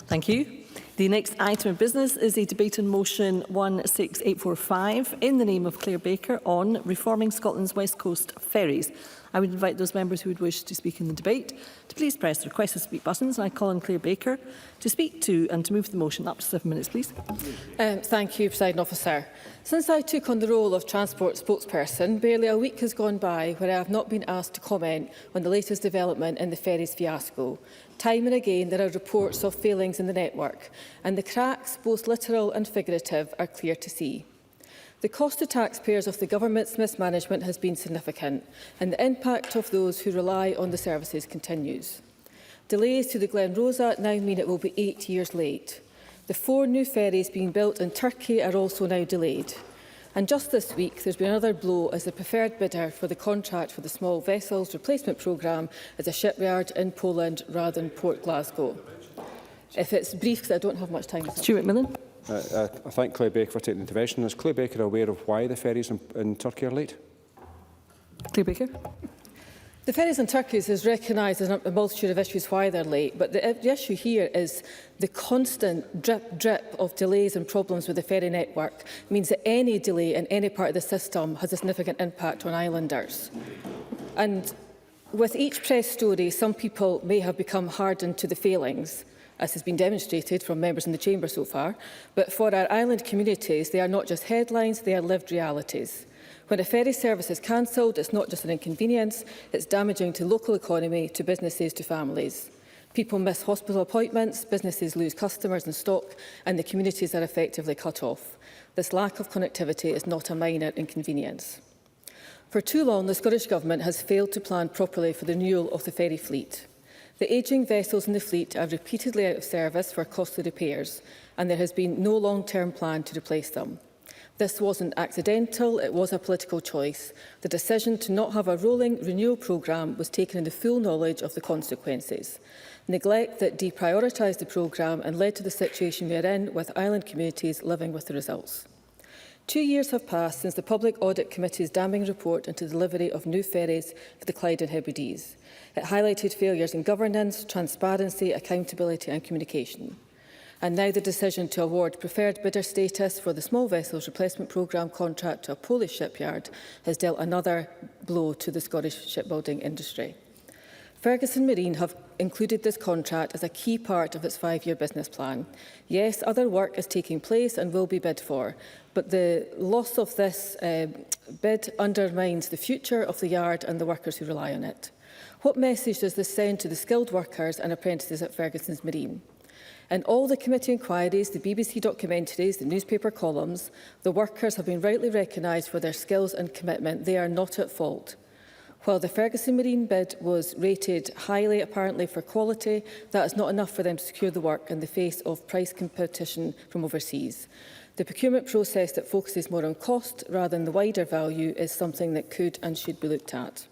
Thank you. The next item of business is a debate on motion 16845 in the name of Claire Baker on reforming Scotland's West Coast ferries. I would invite those members who would wish to speak in the debate to please press the request to speak buttons. And I call on Claire Baker to speak to and to move the motion. Up to 7 minutes, please. Thank you, Presiding Officer. Since I took on the role of Transport spokesperson, barely a week has gone by where I have not been asked to comment on the latest development in the ferries fiasco. Time and again there are reports of failings in the network, and the cracks, both literal and figurative, are clear to see. The cost to taxpayers of the government's mismanagement has been significant, and the impact of those who rely on the services continues. Delays to the Glen Rosa now mean it will be 8 years late. The 4 new ferries being built in Turkey are also now delayed. And just this week, there's been another blow as the preferred bidder for the contract for the small vessels replacement programme is a shipyard in Poland rather than Port Glasgow. If it's brief, because I don't have much time. Stuart Millen. I thank Claire Baker for taking the intervention. Is Claire Baker aware of why the ferries in Turkey are late? Claire Baker. The ferries in Turkey is recognised as a multitude of issues why they're late, but the issue here is the constant drip of delays and problems with the ferry network means that any delay in any part of the system has a significant impact on islanders. And with each press story, some people may have become hardened to the failings, as has been demonstrated from members in the chamber so far, but for our island communities, they are not just headlines, they are lived realities. When a ferry service is cancelled, it's not just an inconvenience, it's damaging to local economy, to businesses, to families. People miss hospital appointments, businesses lose customers and stock, and the communities are effectively cut off. This lack of connectivity is not a minor inconvenience. For too long, the Scottish Government has failed to plan properly for the renewal of the ferry fleet. The ageing vessels in the fleet are repeatedly out of service for costly repairs, and there has been no long-term plan to replace them. This wasn't accidental, it was a political choice. The decision to not have a rolling renewal programme was taken in the full knowledge of the consequences. Neglect that deprioritised the programme and led to the situation we are in, with island communities living with the results. 2 years have passed since the Public Audit Committee's damning report into the delivery of new ferries for the Clyde and Hebrides. It highlighted failures in governance, transparency, accountability and communication. And now the decision to award preferred bidder status for the small vessels replacement programme contract to a Polish shipyard has dealt another blow to the Scottish shipbuilding industry. Ferguson Marine have included this contract as a key part of its 5-year business plan. Yes, other work is taking place and will be bid for, but the loss of this bid undermines the future of the yard and the workers who rely on it. What message does this send to the skilled workers and apprentices at Ferguson's Marine? In all the committee inquiries, the BBC documentaries, the newspaper columns, the workers have been rightly recognised for their skills and commitment. They are not at fault. While the Ferguson Marine bid was rated highly, apparently, for quality, that is not enough for them to secure the work in the face of price competition from overseas. The procurement process that focuses more on cost rather than the wider value is something that could and should be looked at.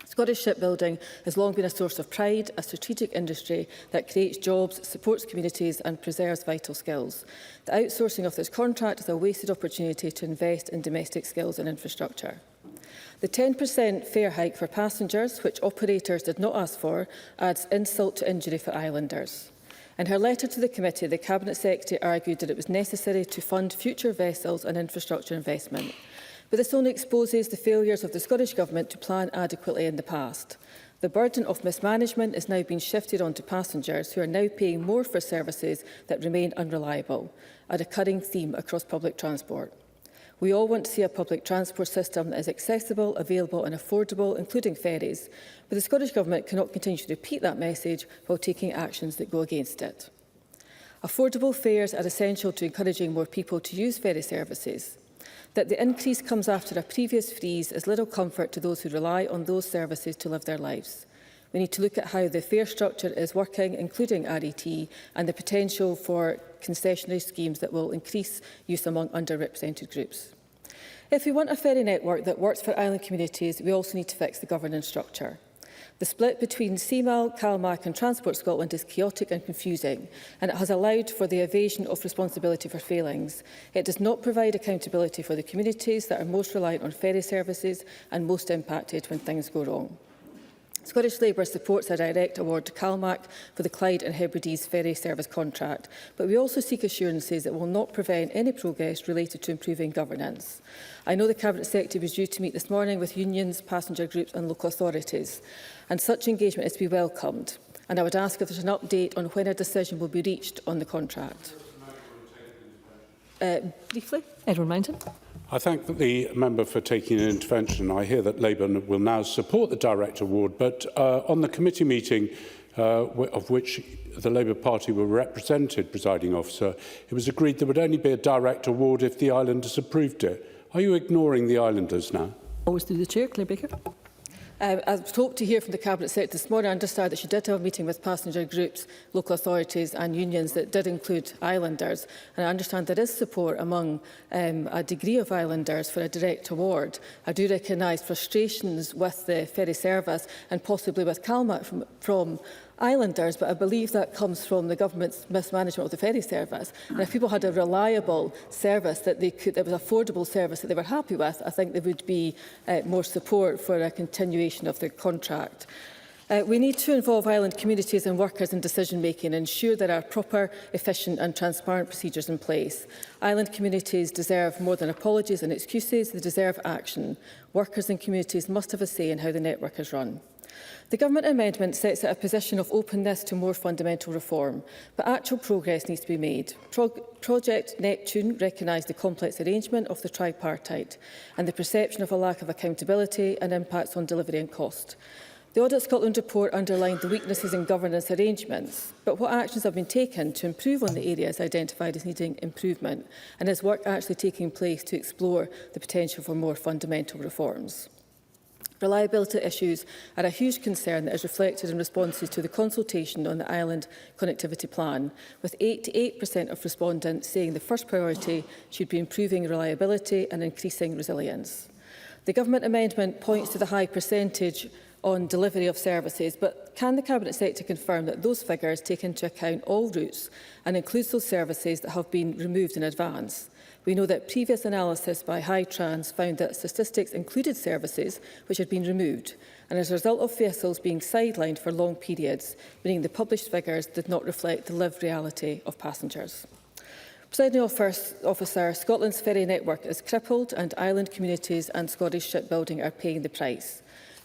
Scottish shipbuilding has long been a source of pride, a strategic industry that creates jobs, supports communities and preserves vital skills. The outsourcing of this contract is a wasted opportunity to invest in domestic skills and infrastructure. The 10% fare hike for passengers, which operators did not ask for, adds insult to injury for islanders. In her letter to the committee, the Cabinet Secretary argued that it was necessary to fund future vessels and infrastructure investment. But this only exposes the failures of the Scottish Government to plan adequately in the past. The burden of mismanagement is now being shifted onto passengers who are now paying more for services that remain unreliable, a recurring theme across public transport. We all want to see a public transport system that is accessible, available and affordable, including ferries, but the Scottish Government cannot continue to repeat that message while taking actions that go against it. Affordable fares are essential to encouraging more people to use ferry services. That the increase comes after a previous freeze is little comfort to those who rely on those services to live their lives. We need to look at how the fare structure is working, including RET, and the potential for concessionary schemes that will increase use among underrepresented groups. If we want a ferry network that works for island communities, we also need to fix the governance structure. The split between CMAL, CalMac and Transport Scotland is chaotic and confusing, and it has allowed for the evasion of responsibility for failings. It does not provide accountability for the communities that are most reliant on ferry services and most impacted when things go wrong. Scottish Labour supports a direct award to Calmac for the Clyde and Hebrides ferry service contract, but we also seek assurances that will not prevent any progress related to improving governance. I know the Cabinet Secretary was due to meet this morning with unions, passenger groups and local authorities, and such engagement is to be welcomed. And I would ask if there is an update on when a decision will be reached on the contract. Briefly. Edward Mountain. I thank the member for taking an intervention. I hear that Labour will now support the direct award, but on the committee meeting of which the Labour Party were represented, presiding officer, it was agreed there would only be a direct award if the islanders approved it. Are you ignoring the islanders now? Always through the Chair, Claire Baker. I hope to hear from the Cabinet Secretary this morning. I understand that she did have a meeting with passenger groups, local authorities and unions that did include islanders. And I understand there is support among a degree of islanders for a direct award. I do recognise frustrations with the ferry service and possibly with Calmac from islanders, but I believe that comes from the government's mismanagement of the ferry service. And if people had a reliable service that was affordable service that they were happy with, I think there would be more support for a continuation of the contract. We need to involve island communities and workers in decision-making and ensure there are proper, efficient and transparent procedures in place. Island communities deserve more than apologies and excuses, they deserve action. Workers and communities must have a say in how the network is run. The Government amendment sets out a position of openness to more fundamental reform, but actual progress needs to be made. Project Neptune recognised the complex arrangement of the tripartite and the perception of a lack of accountability and impacts on delivery and cost. The Audit Scotland report underlined the weaknesses in governance arrangements, but what actions have been taken to improve on the areas identified as needing improvement, and is work actually taking place to explore the potential for more fundamental reforms? Reliability issues are a huge concern that is reflected in responses to the consultation on the Island Connectivity Plan, with 88% of respondents saying the first priority should be improving reliability and increasing resilience. The Government amendment points to the high percentage on delivery of services, but can the Cabinet Secretary confirm that those figures take into account all routes and includes those services that have been removed in advance? We know that previous analysis by Hightrans found that statistics included services which had been removed, and as a result of vessels being sidelined for long periods, meaning the published figures did not reflect the lived reality of passengers. Presiding officer, Scotland's ferry network is crippled and island communities and Scottish shipbuilding are paying the price.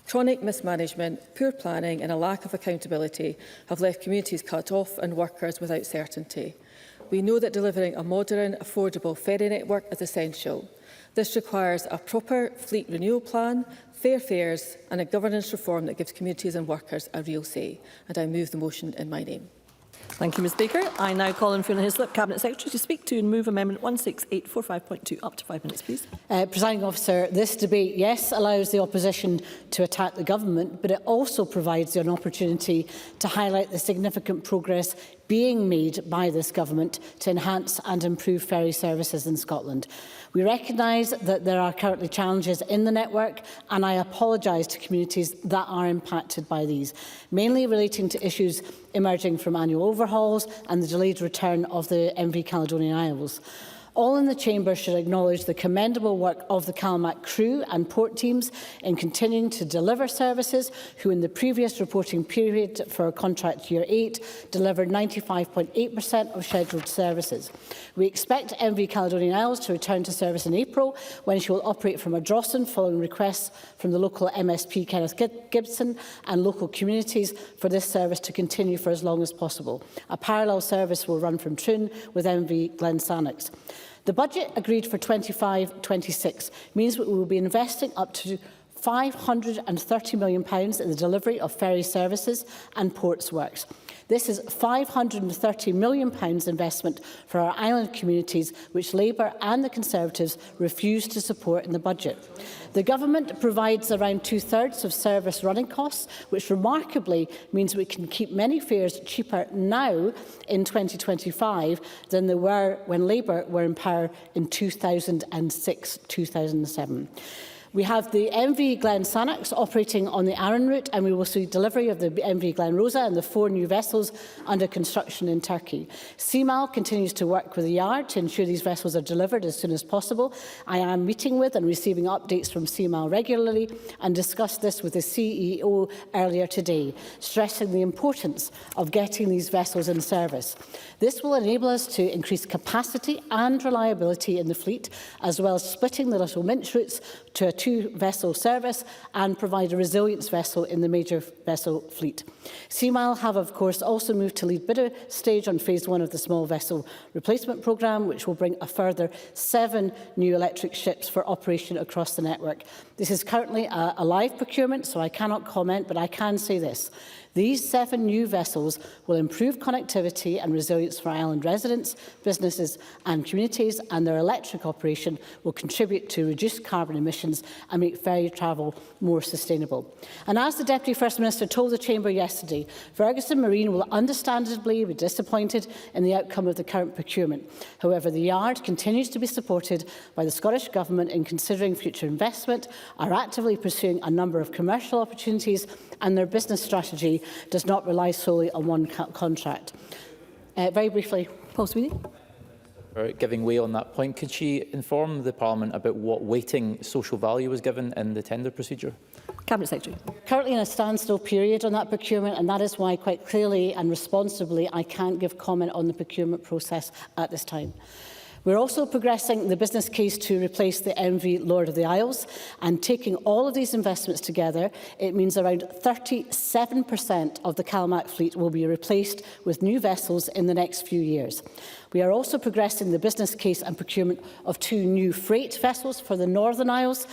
Chronic mismanagement, poor planning and a lack of accountability have left communities cut off and workers without certainty. We know that delivering a modern, affordable ferry network is essential. This requires a proper fleet renewal plan, fair fares and a governance reform that gives communities and workers a real say. And I move the motion in my name. Thank you, Ms Baker. I now call on Fiona Hislop, Cabinet Secretary, to speak to and move Amendment 16845.2. Up to 5 minutes, please. Presiding officer, this debate, yes, allows the opposition to attack the government, but it also provides an opportunity to highlight the significant progress being made by this government to enhance and improve ferry services in Scotland. We recognise that there are currently challenges in the network, and I apologise to communities that are impacted by these, mainly relating to issues emerging from annual overhauls and the delayed return of the MV Caledonian Isles. All in the Chamber should acknowledge the commendable work of the Calmac crew and port teams in continuing to deliver services, who in the previous reporting period for contract year 8 delivered 95.8% of scheduled services. We expect MV Caledonian Isles to return to service in April, when she will operate from Ardrossan following requests from the local MSP Kenneth Gibson and local communities for this service to continue for as long as possible. A parallel service will run from Troon with MV Glensannox. The budget agreed for 25-26 means that we will be investing up to £530 million in the delivery of ferry services and ports works. This is £530 million investment for our island communities, which Labour and the Conservatives refused to support in the budget. The Government provides around two-thirds of service running costs, which remarkably means we can keep many fares cheaper now in 2025 than they were when Labour were in power in 2006-2007. We have the MV Glen Sannox operating on the Arran route, and we will see delivery of the MV Glen Rosa and the 4 new vessels under construction in Turkey. CMAL continues to work with the yard to ensure these vessels are delivered as soon as possible. I am meeting with and receiving updates from CMAL regularly and discussed this with the CEO earlier today, stressing the importance of getting these vessels in service. This will enable us to increase capacity and reliability in the fleet, as well as splitting the Little Minch routes to a 2-vessel service and provide a resilience vessel in the major vessel fleet. CMAL have, of course, also moved to lead bidder stage on phase 1 of the small vessel replacement programme, which will bring a further 7 new electric ships for operation across the network. This is currently a live procurement, so I cannot comment, but I can say this. These 7 new vessels will improve connectivity and resilience for island residents, businesses and communities, and their electric operation will contribute to reduced carbon emissions and make ferry travel more sustainable. And as the Deputy First Minister told the Chamber yesterday, Ferguson Marine will understandably be disappointed in the outcome of the current procurement. However, the yard continues to be supported by the Scottish Government in considering future investment, are actively pursuing a number of commercial opportunities, and their business strategy does not rely solely on one contract. Very briefly. Paul Sweeney. Giving way on that point, could she inform the Parliament about what weighting social value was given in the tender procedure? Cabinet Secretary. Currently in a standstill period on that procurement, and that is why quite clearly and responsibly I can't give comment on the procurement process at this time. We're also progressing the business case to replace the MV Lord of the Isles, and taking all of these investments together, it means around 37% of the CalMac fleet will be replaced with new vessels in the next few years. We are also progressing the business case and procurement of 2 new freight vessels for the Northern Isles,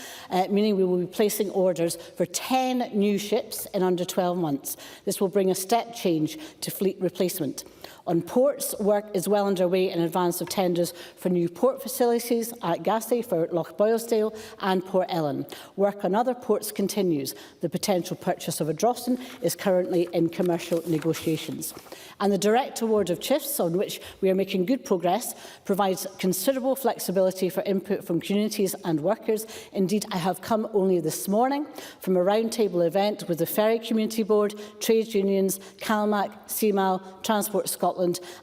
meaning we will be placing orders for 10 new ships in under 12 months. This will bring a step change to fleet replacement. On ports, work is well underway in advance of tenders for new port facilities at Gassey for Loch Boylesdale and Port Ellen. Work on other ports continues. The potential purchase of a Drogheda is currently in commercial negotiations. And the direct award of CHIFs, on which we are making good progress, provides considerable flexibility for input from communities and workers. Indeed, I have come only this morning from a roundtable event with the Ferry Community Board, trade unions, CalMac, CMAL, Transport Scotland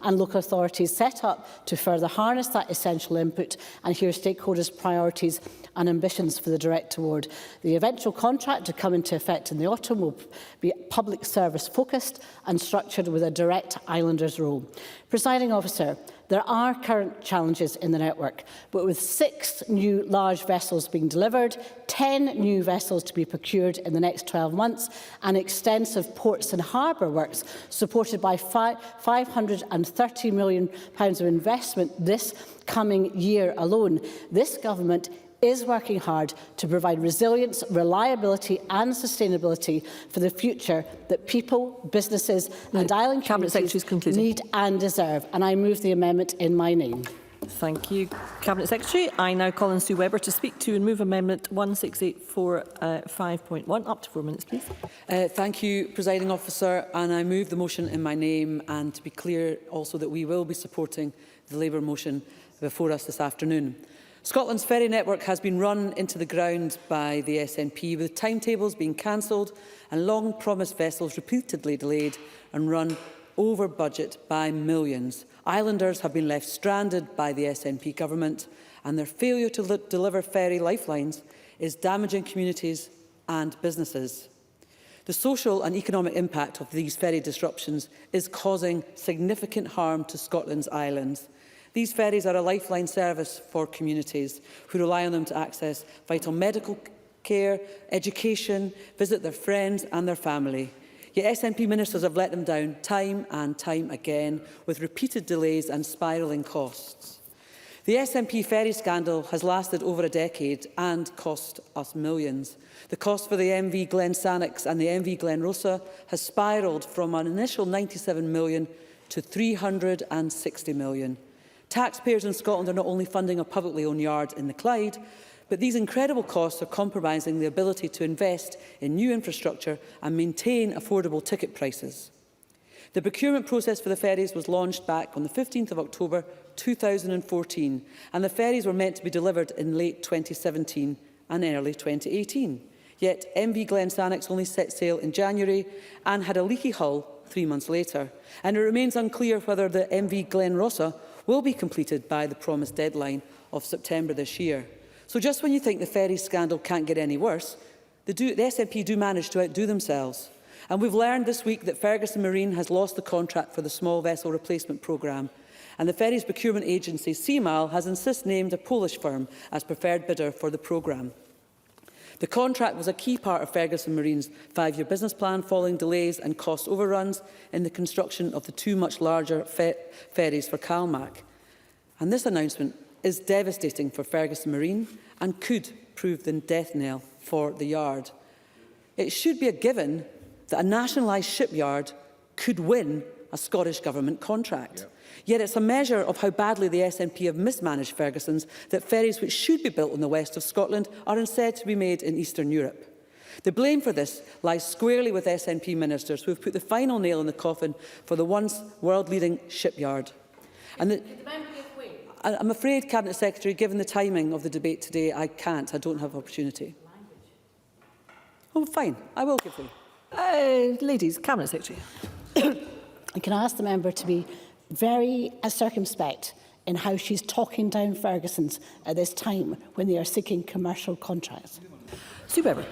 and local authorities set up to further harness that essential input and hear stakeholders' priorities and ambitions for the direct award. The eventual contract to come into effect in the autumn will be public service focused and structured with a direct islanders role. Presiding Officer, there are current challenges in the network, but with 6 new large vessels being delivered, 10 new vessels to be procured in the next 12 months, and extensive ports and harbour works supported by £530 million of investment this coming year alone, this government is working hard to provide resilience, reliability and sustainability for the future that people, businesses and island communities need and deserve. And I move the amendment in my name. Thank you, Cabinet Secretary. I now call on Sue Webber to speak to and move Amendment 16845.1. Up to 4 minutes, please. Thank you, Presiding Officer. And I move the motion in my name, and to be clear also that we will be supporting the Labour motion before us this afternoon. Scotland's ferry network has been run into the ground by the SNP, with timetables being cancelled and long-promised vessels repeatedly delayed and run over budget by millions. Islanders have been left stranded by the SNP government, and their failure to deliver ferry lifelines is damaging communities and businesses. The social and economic impact of these ferry disruptions is causing significant harm to Scotland's islands. These ferries are a lifeline service for communities who rely on them to access vital medical care, education, visit their friends and their family. Yet SNP ministers have let them down time and time again, with repeated delays and spiralling costs. The SNP ferry scandal has lasted over a decade and cost us millions. The cost for the MV Glen Sannox and the MV Glen Rosa has spiralled from an initial £97 million to £360 million. Taxpayers in Scotland are not only funding a publicly owned yard in the Clyde, but these incredible costs are compromising the ability to invest in new infrastructure and maintain affordable ticket prices. The procurement process for the ferries was launched back on the 15th of October 2014, and the ferries were meant to be delivered in late 2017 and early 2018. Yet MV Glen Sannox only set sail in January and had a leaky hull 3 months later. And it remains unclear whether the MV Glen Rossa will be completed by the promised deadline of September this year. So just when you think the ferry scandal can't get any worse, the SNP do manage to outdo themselves. And we've learned this week that Ferguson Marine has lost the contract for the small vessel replacement programme. And the ferries procurement agency, CMAL, has since named a Polish firm as preferred bidder for the programme. The contract was a key part of Ferguson Marine's 5-year business plan, following delays and cost overruns in the construction of the 2 much larger ferries for Calmac. And this announcement is devastating for Ferguson Marine and could prove the death knell for the yard. It should be a given that a nationalised shipyard could win a Scottish Government contract. Yep. Yet it's a measure of how badly the SNP have mismanaged Ferguson's that ferries which should be built in the west of Scotland are instead to be made in Eastern Europe. The blame for this lies squarely with SNP ministers who have put the final nail in the coffin for the once world-leading shipyard. And I'm afraid, Cabinet Secretary, given the timing of the debate today, I don't have opportunity. Oh, fine, I will give way. Ladies, Cabinet Secretary. Can I ask the member to be very circumspect in how she's talking down Ferguson's at this time when they are seeking commercial contracts? Sue Bever.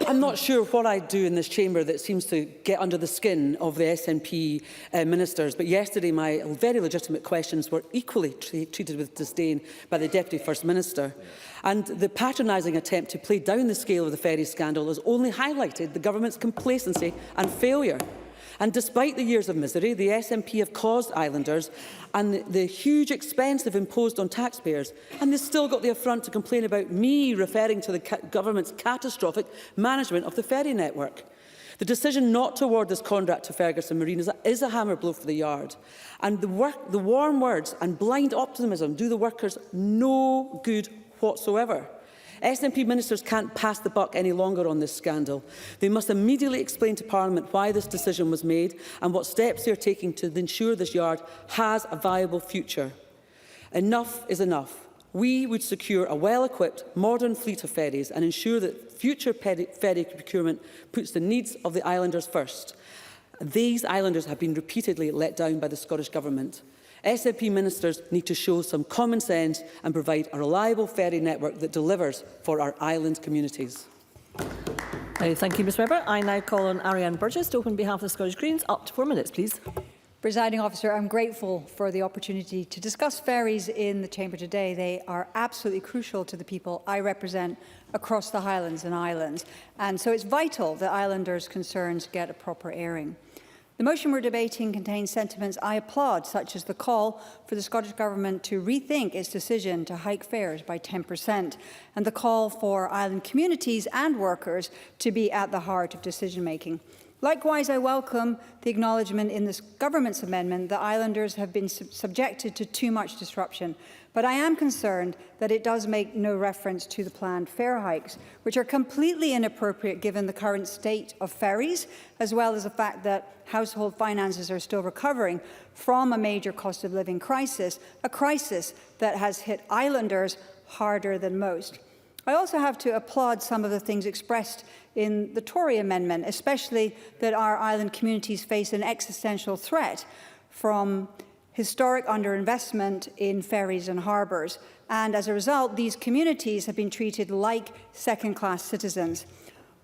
I'm not sure what I do in this chamber that seems to get under the skin of the SNP ministers, but yesterday my very legitimate questions were equally treated with disdain by the Deputy First Minister. And the patronising attempt to play down the scale of the ferry scandal has only highlighted the government's complacency and failure. And despite the years of misery, the SNP have caused islanders and the huge expense they've imposed on taxpayers, and they've still got the affront to complain about me referring to the government's catastrophic management of the ferry network. The decision not to award this contract to Ferguson Marine is a hammer blow for the yard. And the warm words and blind optimism do the workers no good whatsoever. SNP ministers can't pass the buck any longer on this scandal. They must immediately explain to Parliament why this decision was made and what steps they are taking to ensure this yard has a viable future. Enough is enough. We would secure a well-equipped, modern fleet of ferries and ensure that future ferry procurement puts the needs of the islanders first. These islanders have been repeatedly let down by the Scottish Government. SNP ministers need to show some common sense and provide a reliable ferry network that delivers for our island communities. Thank you, Ms Webber. I now call on Ariane Burgess to open behalf of the Scottish Greens. Up to 4 minutes, please. Presiding Officer, I'm grateful for the opportunity to discuss ferries in the Chamber today. They are absolutely crucial to the people I represent across the Highlands and Islands, and so it's vital that islanders' concerns get a proper airing. The motion we're debating contains sentiments I applaud, such as the call for the Scottish Government to rethink its decision to hike fares by 10%, and the call for island communities and workers to be at the heart of decision-making. Likewise, I welcome the acknowledgement in this Government's amendment that islanders have been subjected to too much disruption. But I am concerned that it does make no reference to the planned fare hikes, which are completely inappropriate given the current state of ferries, as well as the fact that household finances are still recovering from a major cost of living crisis, a crisis that has hit islanders harder than most. I also have to applaud some of the things expressed in the Tory amendment, especially that our island communities face an existential threat from historic underinvestment in ferries and harbours, and as a result, these communities have been treated like second-class citizens.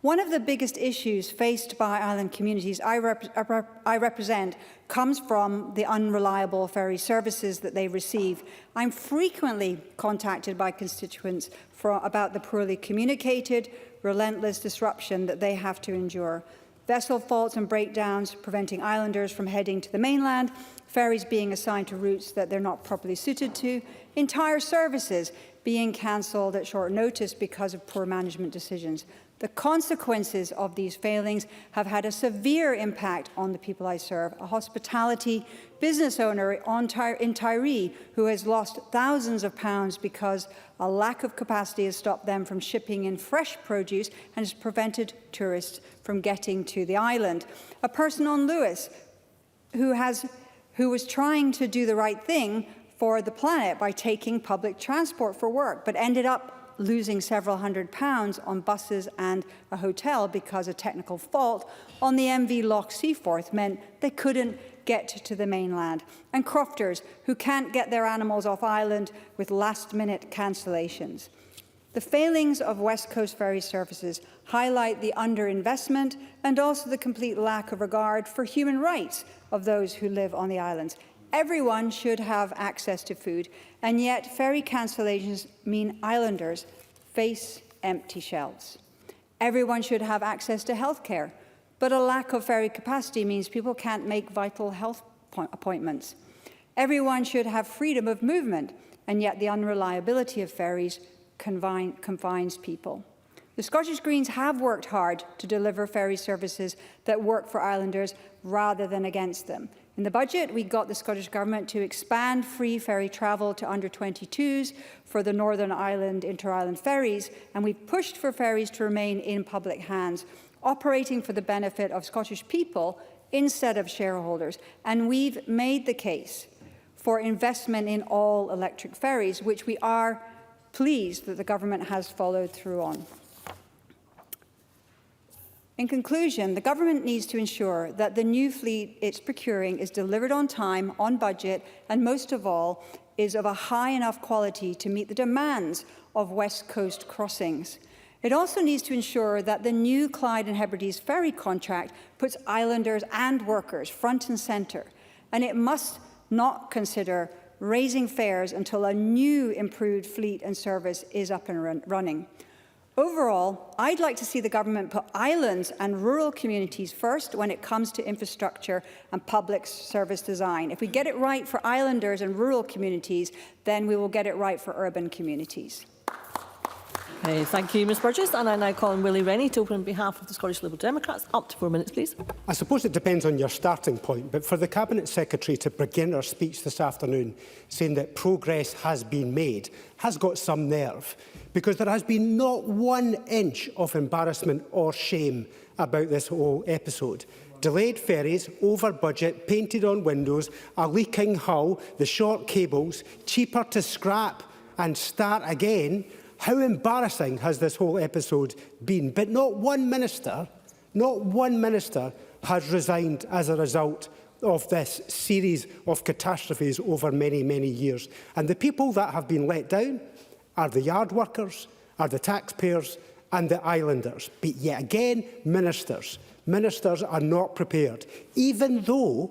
One of the biggest issues faced by island communities I represent comes from the unreliable ferry services that they receive. I'm frequently contacted by constituents about the poorly communicated, relentless disruption that they have to endure. Vessel faults and breakdowns preventing islanders from heading to the mainland, ferries being assigned to routes that they're not properly suited to, entire services being cancelled at short notice because of poor management decisions. The consequences of these failings have had a severe impact on the people I serve. A hospitality business owner in Tiree who has lost thousands of pounds because a lack of capacity has stopped them from shipping in fresh produce and has prevented tourists from getting to the island. A person on Lewis who was trying to do the right thing for the planet by taking public transport for work, but ended up losing several £100s on buses and a hotel because of technical fault on the MV Loch Seaforth meant they couldn't get to the mainland, and crofters who can't get their animals off island with last-minute cancellations. The failings of West Coast ferry services highlight the underinvestment and also the complete lack of regard for human rights of those who live on the islands. Everyone should have access to food, and yet ferry cancellations mean islanders face empty shelves. Everyone should have access to healthcare, but a lack of ferry capacity means people can't make vital health appointments. Everyone should have freedom of movement, and yet the unreliability of ferries confines people. The Scottish Greens have worked hard to deliver ferry services that work for islanders rather than against them. In the budget, we got the Scottish Government to expand free ferry travel to under-22s for the Northern Ireland inter-island ferries, and we pushed for ferries to remain in public hands, operating for the benefit of Scottish people instead of shareholders. And we've made the case for investment in all electric ferries, which we are pleased that the Government has followed through on. In conclusion, the Government needs to ensure that the new fleet it's procuring is delivered on time, on budget, and most of all, is of a high enough quality to meet the demands of West Coast crossings. It also needs to ensure that the new Clyde and Hebrides ferry contract puts islanders and workers front and centre, and it must not consider raising fares until a new improved fleet and service is up and running. Overall, I'd like to see the Government put islands and rural communities first when it comes to infrastructure and public service design. If we get it right for islanders and rural communities, then we will get it right for urban communities. Thank you, Ms Burgess. And I now call on Willie Rennie to open on behalf of the Scottish Liberal Democrats. Up to 4 minutes, please. I suppose it depends on your starting point, but for the Cabinet Secretary to begin her speech this afternoon saying that progress has been made has got some nerve, because there has been not 1 inch of embarrassment or shame about this whole episode. Delayed ferries, over budget, painted on windows, a leaking hull, the short cables, cheaper to scrap and start again. How embarrassing has this whole episode been? But not one minister has resigned as a result of this series of catastrophes over many, many years. And the people that have been let down are the yard workers, are the taxpayers and the islanders. But yet again, ministers are not prepared, even though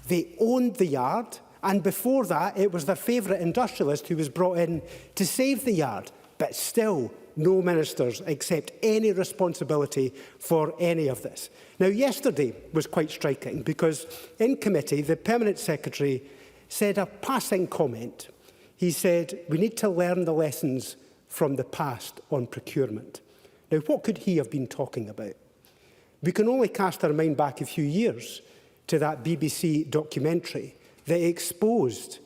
they owned the yard, and before that it was their favourite industrialist who was brought in to save the yard. But still, no ministers accept any responsibility for any of this. Now, yesterday was quite striking because in committee, the Permanent Secretary said a passing comment. He said, we need to learn the lessons from the past on procurement. Now, what could he have been talking about? We can only cast our mind back a few years to that BBC documentary that exposed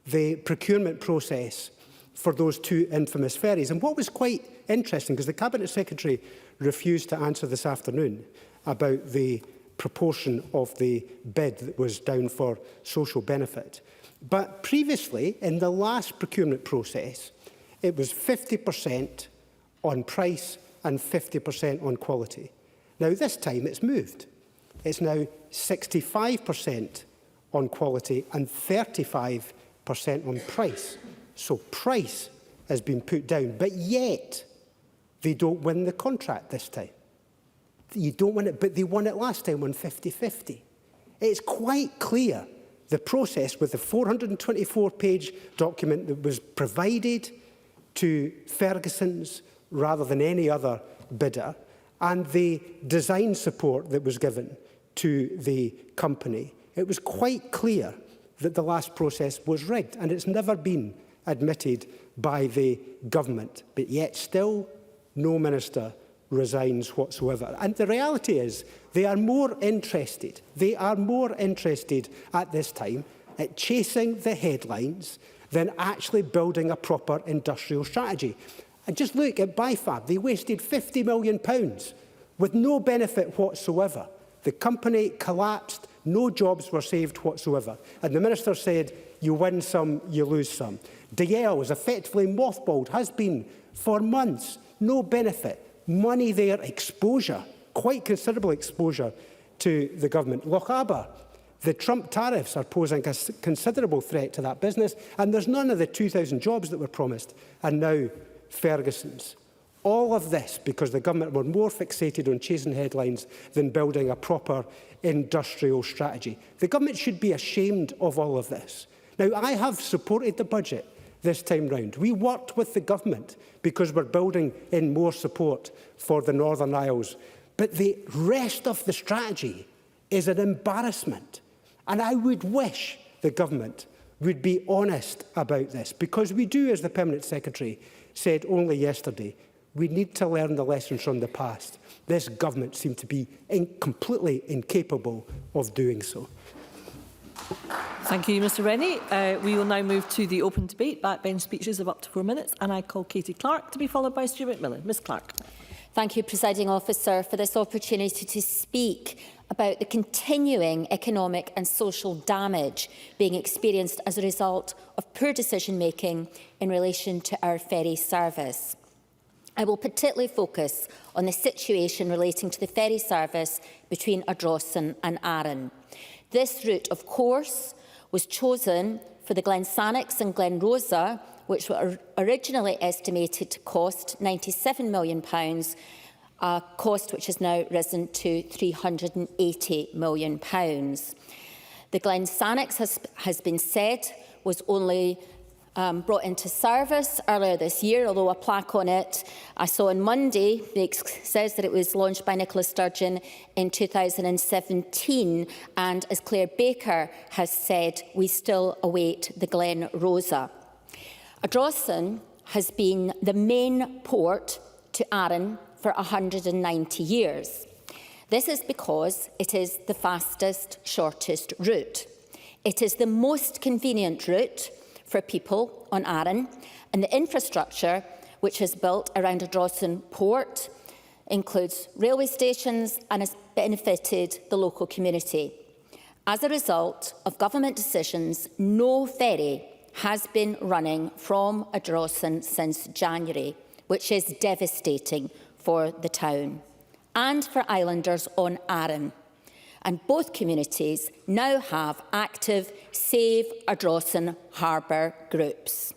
the procurement process for those 2 infamous ferries. And what was quite interesting, because the Cabinet Secretary refused to answer this afternoon about the proportion of the bid that was down for social benefit. But previously, in the last procurement process, it was 50% on price and 50% on quality. Now, this time it's moved. It's now 65% on quality and 35% on price. So price has been put down, but yet they don't win the contract this time. You don't win it, but they won it last time on 50-50. It's quite clear, the process with the 424-page document that was provided to Ferguson's rather than any other bidder, and the design support that was given to the company. It was quite clear that the last process was rigged, and it's never been admitted by the Government, but yet still no minister resigns whatsoever. And the reality is they are more interested at this time at chasing the headlines than actually building a proper industrial strategy. And just look at Bifab. They wasted £50 million with no benefit whatsoever. The company collapsed No jobs were saved whatsoever. And the Minister said, you win some, you lose some. DL is effectively mothballed, has been for months. No benefit. Money there, exposure, quite considerable exposure to the government. Lochaber, the Trump tariffs are posing a considerable threat to that business, and there's none of the 2,000 jobs that were promised, and now Ferguson's. All of this because the government were more fixated on chasing headlines than building a proper industrial strategy. The government should be ashamed of all of this. Now, I have supported the budget this time round. We worked with the government because we're building in more support for the Northern Isles. But the rest of the strategy is an embarrassment. And I would wish the government would be honest about this, because we do, as the Permanent Secretary said only yesterday, we need to learn the lessons from the past. This government seemed to be completely incapable of doing so. Thank you, Mr Rennie. We will now move to the open debate. Backbench speeches of up to 4 minutes. And I call Katie Clark to be followed by Stuart McMillan. Ms Clark. Thank you, Presiding Officer, for this opportunity to speak about the continuing economic and social damage being experienced as a result of poor decision-making in relation to our ferry service. I will particularly focus on the situation relating to the ferry service between Ardrossan and Arran. This route, of course, was chosen for the Glensannox and Glen Rosa, which were originally estimated to cost £97 million, a cost which has now risen to £380 million. The Glensannox has been said was only brought into service earlier this year, although a plaque on it I saw on Monday says that it was launched by Nicola Sturgeon in 2017, and as Claire Baker has said, we still await the Glen Rosa. Ardrossan has been the main port to Arran for 190 years. This is because it is the fastest, shortest route. It is the most convenient route for people on Arran, and the infrastructure which is built around Ardrossan Port includes railway stations and has benefited the local community. As a result of government decisions, no ferry has been running from Ardrossan since January, which is devastating for the town and for islanders on Arran. And both communities now have active Save Ardrossan Harbour groups.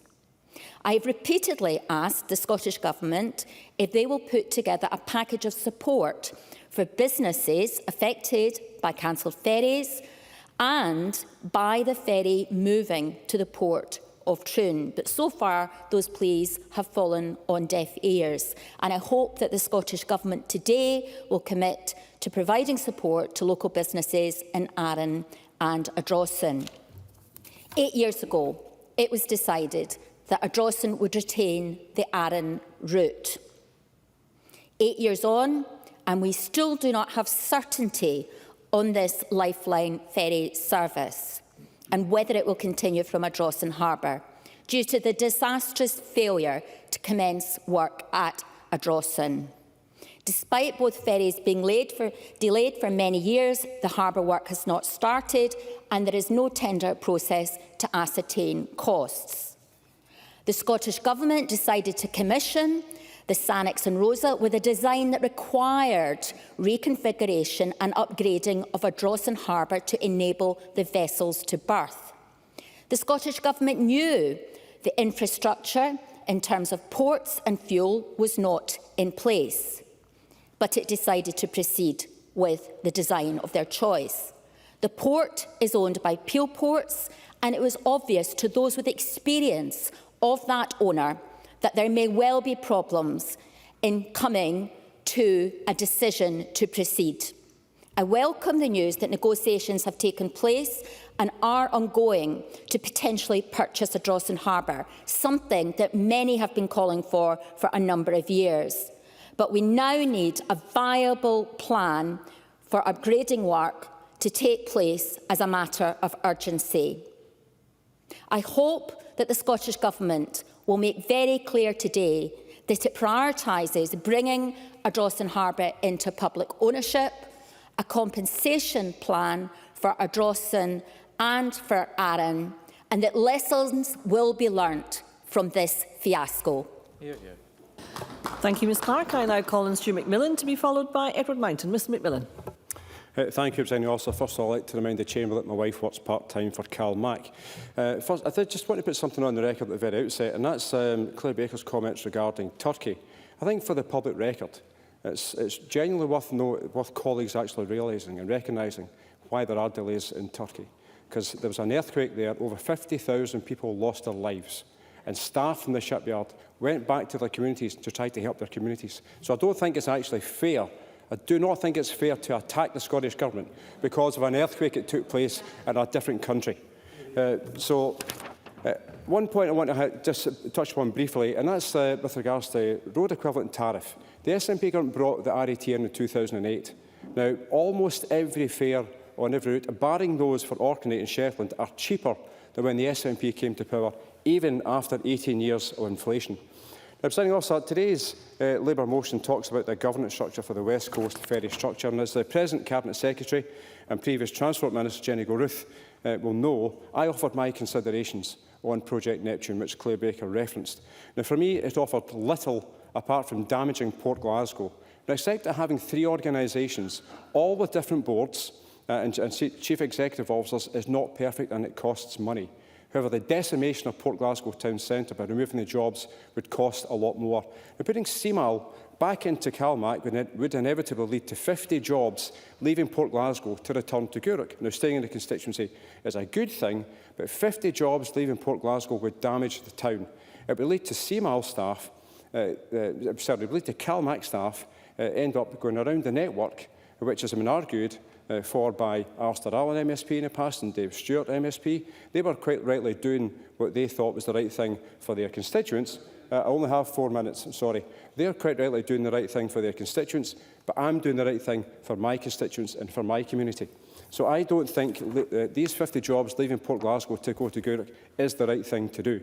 I have repeatedly asked the Scottish Government if they will put together a package of support for businesses affected by cancelled ferries and by the ferry moving to the port of Troon. But so far, those pleas have fallen on deaf ears. And I hope that the Scottish Government today will commit to providing support to local businesses in Arran and Ardrossan. 8 years ago, it was decided that Ardrossan would retain the Arran route. 8 years on, and we still do not have certainty on this lifeline ferry service and whether it will continue from Ardrossan Harbour due to the disastrous failure to commence work at Ardrossan. Despite both ferries being delayed for many years, the harbour work has not started and there is no tender process to ascertain costs. The Scottish Government decided to commission the Sannox and Rosa with a design that required reconfiguration and upgrading of Ardrossan Harbour to enable the vessels to berth. The Scottish Government knew the infrastructure in terms of ports and fuel was not in place, but it decided to proceed with the design of their choice. The port is owned by Peel Ports, and it was obvious to those with experience of that owner that there may well be problems in coming to a decision to proceed. I welcome the news that negotiations have taken place and are ongoing to potentially purchase Ardrossan Harbour, something that many have been calling for a number of years. But we now need a viable plan for upgrading work to take place as a matter of urgency. I hope that the Scottish Government will make very clear today that it prioritises bringing Ardrossan Harbour into public ownership, a compensation plan for Ardrossan and for Arran, and that lessons will be learnt from this fiasco. Thank you, Ms Clark. I now call on Stu McMillan to be followed by Edward Mountain. Mr McMillan. Thank you, Presiding Officer. First of all, I'd like to remind the Chamber that my wife works part-time for Cal Mac. First, I just want to put something on the record at the very outset, and that's Claire Baker's comments regarding Turkey. I think for the public record, it's genuinely worth colleagues actually realising and recognising why there are delays in Turkey. Because there was an earthquake there, over 50,000 people lost their lives, and staff from the shipyard went back to their communities to try to help their communities. So I don't think it's actually fair. I do not think it's fair to attack the Scottish Government because of an earthquake that took place in a different country. One point I want to just touch upon briefly, and that's with regards to road equivalent tariff. The SNP government brought the RAT in 2008. Now, almost every fare on every route, barring those for Orkney and Shetland, are cheaper than when the SNP came to power, even after 18 years of inflation. Now, Presiding Officer, today's Labour motion talks about the governance structure for the West Coast ferry structure, and as the present Cabinet Secretary and previous Transport Minister Jenny Goruth will know, I offered my considerations on Project Neptune, which Claire Baker referenced. Now, for me, it offered little apart from damaging Port Glasgow. Now, except that having 3 organisations, all with different boards and chief executive officers, is not perfect and it costs money. However, the decimation of Port Glasgow town centre by removing the jobs would cost a lot more. Now, putting CMAL back into Calmac would inevitably lead to 50 jobs leaving Port Glasgow to return to Gourock. Now, staying in the constituency is a good thing, but 50 jobs leaving Port Glasgow would damage the town. It would lead to CMAL staff, it would lead to Calmac staff end up going around the network, which has been argued for by Alistair Allen MSP in the past and Dave Stewart MSP. They were quite rightly doing what they thought was the right thing for their constituents. I only have 4 minutes, sorry. They're quite rightly doing the right thing for their constituents, but I'm doing the right thing for my constituents and for my community. So I don't think these 50 jobs leaving Port Glasgow to go to Gourock is the right thing to do.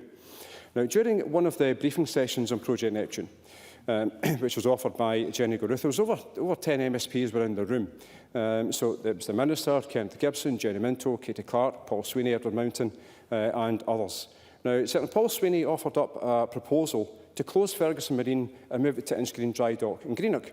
Now, during one of the briefing sessions on Project Neptune, which was offered by Jenny Goruth, there was over 10 MSPs were in the room. So it was the Minister, Kenneth Gibson, Jenny Minto, Katie Clark, Paul Sweeney, Edward Mountain and others. Now, certainly Paul Sweeney offered up a proposal to close Ferguson Marine and move it to Inchgreen Dry Dock in Greenock.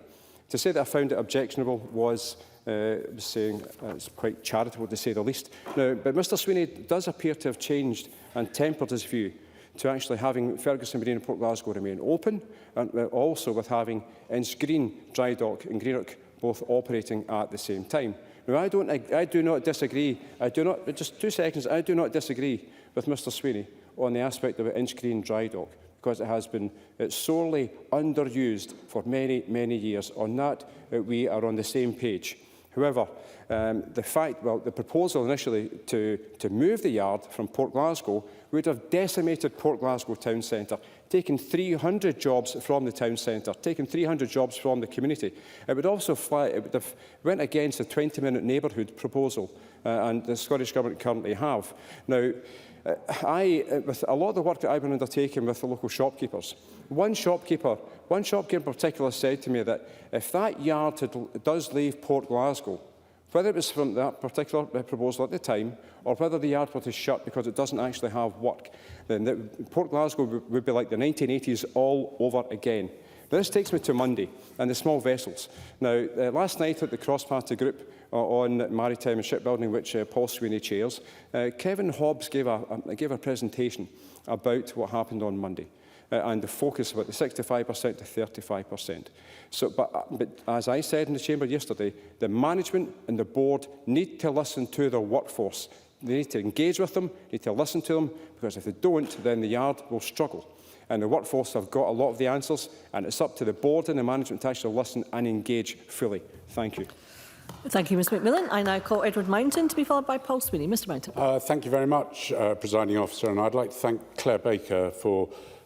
To say that I found it objectionable was saying it's quite charitable to say the least. Now, but Mr Sweeney does appear to have changed and tempered his view to actually having Ferguson Marine and Port Glasgow remain open, and also with having Inchgreen Dry Dock and Greenock both operating at the same time. Now, I do not disagree. Just 2 seconds. I do not disagree with Mr Sweeney on the aspect of Inchgreen Dry Dock, because it's sorely underused for many, many years. On that, we are on the same page. However, the proposal initially to move the yard from Port Glasgow would have decimated Port Glasgow town centre, taken 300 jobs from the town centre, taken 300 jobs from the community. It would also have went against the 20-minute neighbourhood proposal and the Scottish Government currently have. Now, with a lot of the work that I've been undertaking with the local shopkeepers, one shopkeeper in particular said to me that if that yard does leave Port Glasgow, whether it was from that particular proposal at the time or whether the yard were to shut because it doesn't actually have work, then Port Glasgow would be like the 1980s all over again. Now, this takes me to Monday and the small vessels. Now, last night at the cross-party group on maritime and shipbuilding, which Paul Sweeney chairs, Kevin Hobbs gave a presentation about what happened on Monday and the focus about the 65% to 35%. So, but as I said in the chamber yesterday, the management and the board need to listen to their workforce. They need to engage with them, need to listen to them, because if they don't, then the yard will struggle. And the workforce have got a lot of the answers, and it's up to the board and the management to actually listen and engage fully. Thank you. Thank you, Mr McMillan. I now call Edward Mountain to be followed by Paul Sweeney. Mr Mountain. Thank you very much, Presiding Officer, and I'd like to thank Claire Baker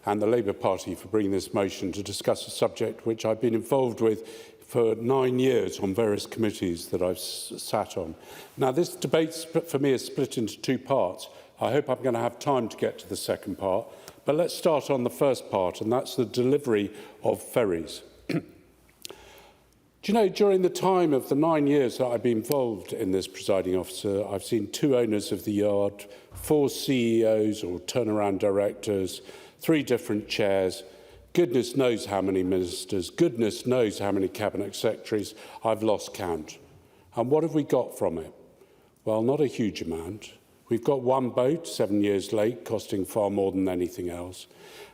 and the Labour Party for bringing this motion to discuss a subject which I've been involved with for 9 years on various committees that I've sat on. Now, this debate for me is split into 2 parts. I hope I'm going to have time to get to the second part, but let's start on the first part, and that's the delivery of ferries. Do you know, during the time of the 9 years that I've been involved in this, presiding officer, I've seen 2 owners of the yard, 4 CEOs or turnaround directors, 3 different chairs, goodness knows how many ministers, goodness knows how many cabinet secretaries. I've lost count. And what have we got from it? Well, not a huge amount. We've got 1 boat, 7 years late, costing far more than anything else.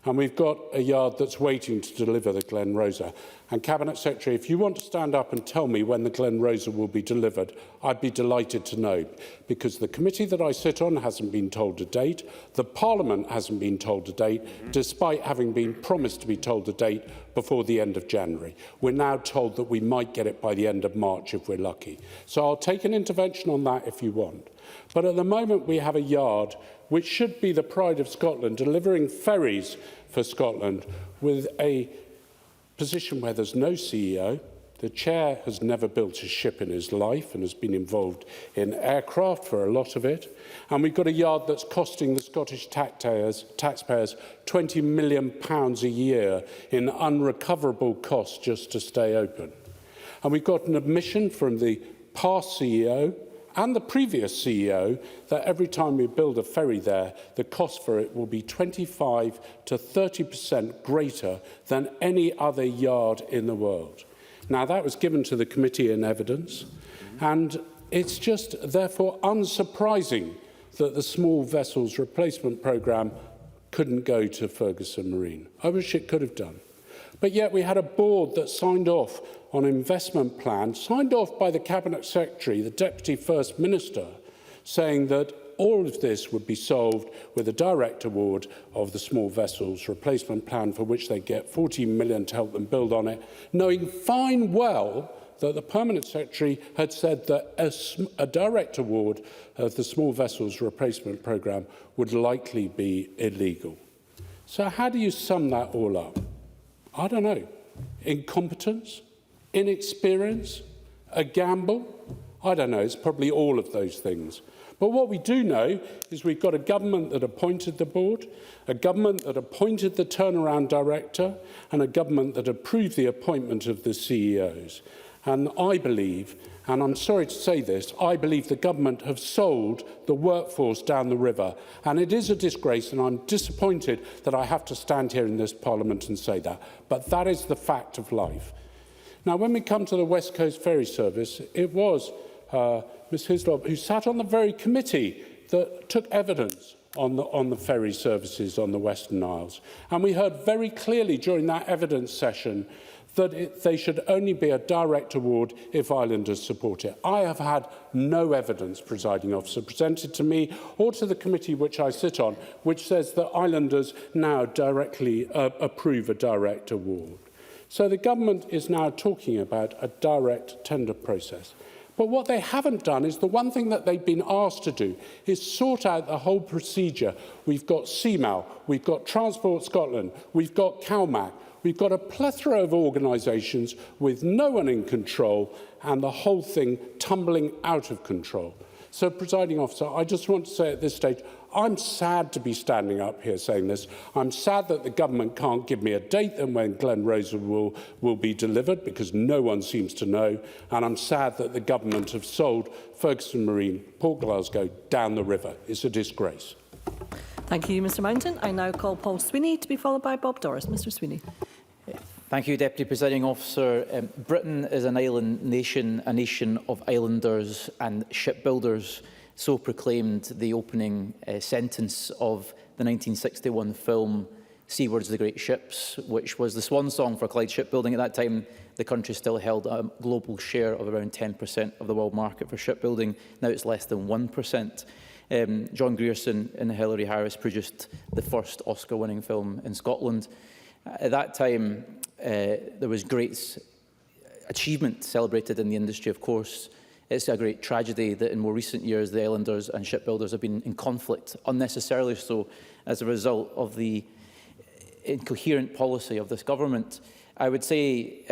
And we've got a yard that's waiting to deliver the Glen Rosa. And Cabinet Secretary, if you want to stand up and tell me when the Glen Rosa will be delivered, I'd be delighted to know, because the committee that I sit on hasn't been told a date, the Parliament hasn't been told a date, despite having been promised to be told a date before the end of January. We're now told that we might get it by the end of March if we're lucky. So I'll take an intervention on that if you want. But at the moment we have a yard which should be the pride of Scotland, delivering ferries for Scotland, with a position where there's no CEO. The chair has never built a ship in his life and has been involved in aircraft for a lot of it. And we've got a yard that's costing the Scottish taxpayers £20 million a year in unrecoverable costs just to stay open. And we've got an admission from the past CEO and the previous CEO that every time we build a ferry there, the cost for it will be 25 to 30% greater than any other yard in the world. Now, that was given to the committee in evidence, and it's just therefore unsurprising that the small vessels replacement programme couldn't go to Ferguson Marine. I wish it could have done. But yet we had a board that signed off on an investment plan, signed off by the Cabinet Secretary, the Deputy First Minister, saying that all of this would be solved with a direct award of the small vessels replacement plan, for which they get 14 million to help them build on it, knowing fine well that the Permanent Secretary had said that a direct award of the small vessels replacement programme would likely be illegal. So how do you sum that all up? I don't know. Incompetence? Inexperience? A gamble? I don't know. It's probably all of those things. But what we do know is we've got a government that appointed the board, a government that appointed the turnaround director, and a government that approved the appointment of the CEOs. And I believe, and I'm sorry to say this, I believe the government have sold the workforce down the river. And it is a disgrace, and I'm disappointed that I have to stand here in this Parliament and say that. But that is the fact of life. Now, when we come to the West Coast Ferry Service, it was Ms Hislop who sat on the very committee that took evidence on the ferry services on the Western Isles. And we heard very clearly during that evidence session that they should only be a direct award if islanders support it. I have had no evidence, presiding officer, presented to me or to the committee which I sit on, which says that islanders now directly approve a direct award. So the government is now talking about a direct tender process. But what they haven't done is the one thing that they've been asked to do is sort out the whole procedure. We've got CMAL, we've got Transport Scotland, we've got CalMac, we've got a plethora of organisations with no one in control and the whole thing tumbling out of control. So, presiding officer, I just want to say at this stage, I'm sad to be standing up here saying this. I'm sad that the government can't give me a date and when Glen Rosa will be delivered, because no one seems to know. And I'm sad that the government have sold Ferguson Marine, Port Glasgow, down the river. It's a disgrace. Thank you, Mr Mountain. I now call Paul Sweeney to be followed by Bob Doris. Mr Sweeney. Thank you, Deputy Presiding Officer. Britain is an island nation, a nation of islanders and shipbuilders. So proclaimed the opening sentence of the 1961 film Seawards the Great Ships, which was the swan song for Clyde shipbuilding. At that time, the country still held a global share of around 10% of the world market for shipbuilding. Now it's less than 1%. John Grierson and Hilary Harris produced the first Oscar-winning film in Scotland. At that time, there was great achievement celebrated in the industry, of course. It's a great tragedy that in more recent years, the islanders and shipbuilders have been in conflict, unnecessarily so, as a result of the incoherent policy of this government. I would say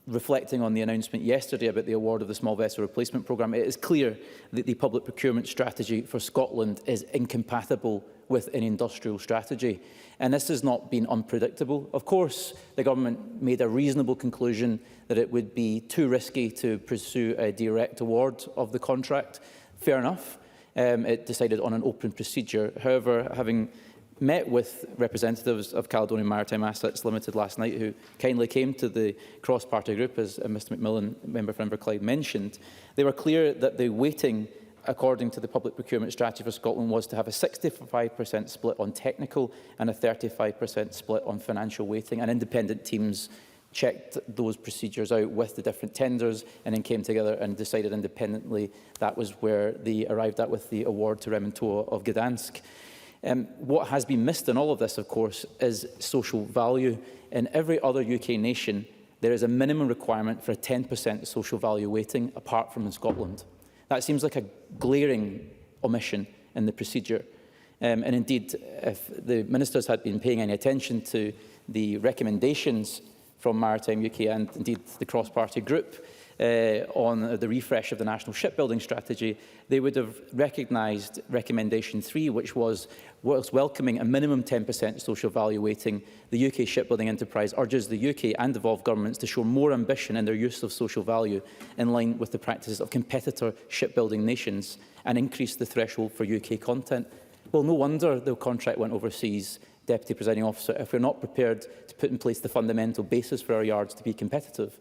reflecting on the announcement yesterday about the award of the Small Vessel Replacement Programme, it is clear that the public procurement strategy for Scotland is incompatible with an industrial strategy. And this has not been unpredictable. Of course, the government made a reasonable conclusion that it would be too risky to pursue a direct award of the contract. Fair enough. It decided on an open procedure. However, having met with representatives of Caledonian Maritime Assets Limited last night, who kindly came to the cross-party group, as Mr McMillan, member for Inverclyde, mentioned, they were clear that the weighting, according to the public procurement strategy for Scotland, was to have a 65% split on technical and a 35% split on financial weighting. And independent teams checked those procedures out with the different tenders and then came together and decided independently that was where they arrived at with the award to Rementoa of Gdansk. What has been missed in all of this, of course, is social value. In every other UK nation, there is a minimum requirement for a 10% social value weighting, apart from in Scotland. That seems like a glaring omission in the procedure. And indeed, if the ministers had been paying any attention to the recommendations from Maritime UK and indeed the cross-party group on the refresh of the National Shipbuilding Strategy, they would have recognised recommendation 3, which was, whilst welcoming a minimum 10% social value weighting, the UK shipbuilding enterprise urges the UK and devolved governments to show more ambition in their use of social value in line with the practices of competitor shipbuilding nations and increase the threshold for UK content. Well, no wonder the contract went overseas, Deputy Presiding Officer, if we're not prepared to put in place the fundamental basis for our yards to be competitive.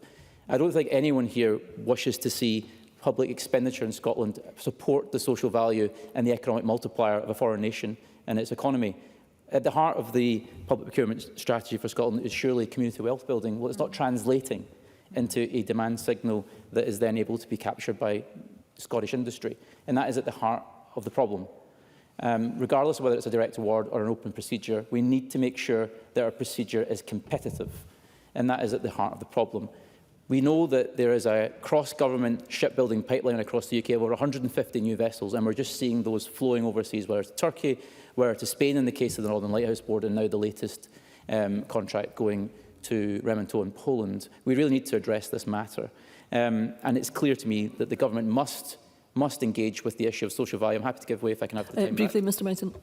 I don't think anyone here wishes to see public expenditure in Scotland support the social value and the economic multiplier of a foreign nation and its economy. At the heart of the public procurement strategy for Scotland is surely community wealth building. Well, it's not translating into a demand signal that is then able to be captured by Scottish industry. And that is at the heart of the problem. Regardless of whether it's a direct award or an open procedure, we need to make sure that our procedure is competitive. And that is at the heart of the problem. We know that there is a cross-government shipbuilding pipeline across the UK of over 150 new vessels, and we're just seeing those flowing overseas, whether it's Turkey, whether it's Spain in the case of the Northern Lighthouse Board, and now the latest contract going to Rementoa in Poland. We really need to address this matter. And it's clear to me that the government must engage with the issue of social value. I'm happy to give way if I can have the time briefly, back. Mr Mountain.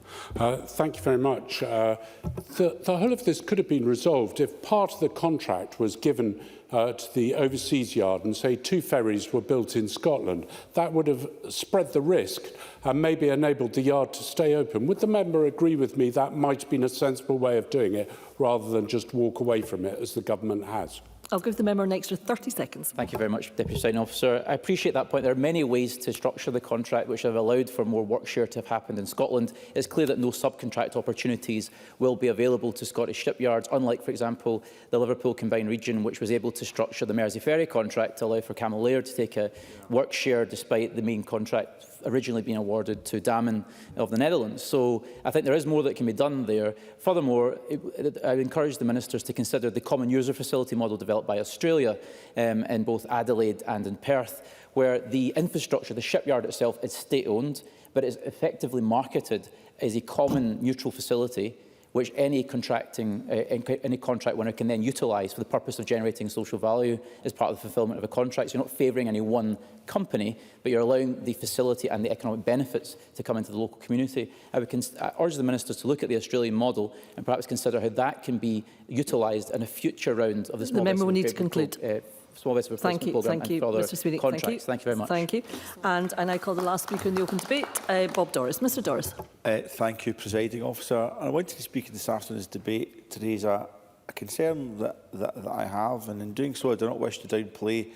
Thank you very much. The whole of this could have been resolved if part of the contract was given to the overseas yard and, say, 2 ferries were built in Scotland. That would have spread the risk and maybe enabled the yard to stay open. Would the member agree with me that might have been a sensible way of doing it rather than just walk away from it as the government has? I'll give the member an extra 30 seconds. Thank you very much, Deputy Presiding Officer. I appreciate that point. There are many ways to structure the contract which have allowed for more work share to have happened in Scotland. It's clear that no subcontract opportunities will be available to Scottish shipyards, unlike, for example, the Liverpool Combined Region, which was able to structure the Mersey Ferry contract to allow for Camel Laird to take a work share despite the main contract originally being awarded to Damen of the Netherlands. So I think there is more that can be done there. Furthermore, I would encourage the ministers to consider the common user facility model developed by Australia in both Adelaide and in Perth, where the infrastructure, the shipyard itself, is state-owned, but is effectively marketed as a common neutral facility which any contract winner can then utilise for the purpose of generating social value as part of the fulfilment of a contract. So you're not favouring any one company, but you're allowing the facility and the economic benefits to come into the local community. I would urge the ministers to look at the Australian model and perhaps consider how that can be utilised in a future round of the small member will need to conclude. Small vessel replacement programme and further Mr. Speedy. contracts. Thank you very much. Thank you. And I now call the last speaker in the open debate, Bob Doris. Mr Doris. Thank you, Presiding Officer. And I wanted to speak in this afternoon's debate to raise a concern that I have, and in doing so I do not wish to downplay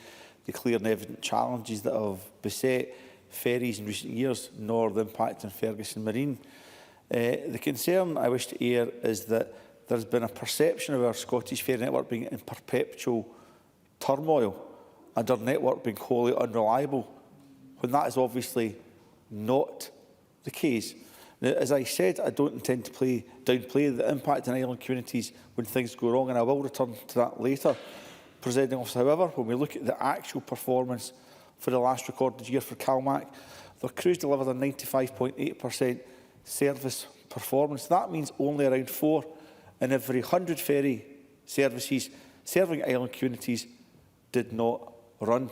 the clear and evident challenges that have beset ferries in recent years, nor the impact on Ferguson Marine. The concern I wish to air is that there has been a perception of our Scottish ferry network being in perpetual turmoil and our network being wholly unreliable, when that is obviously not the case. Now, as I said, I don't intend to downplay the impact on island communities when things go wrong, and I will return to that later, Presiding Officer. However, when we look at the actual performance for the last recorded year for CalMac, their crews delivered a 95.8% service performance. That means only around 4 in every 100 ferry services serving island communities did not run.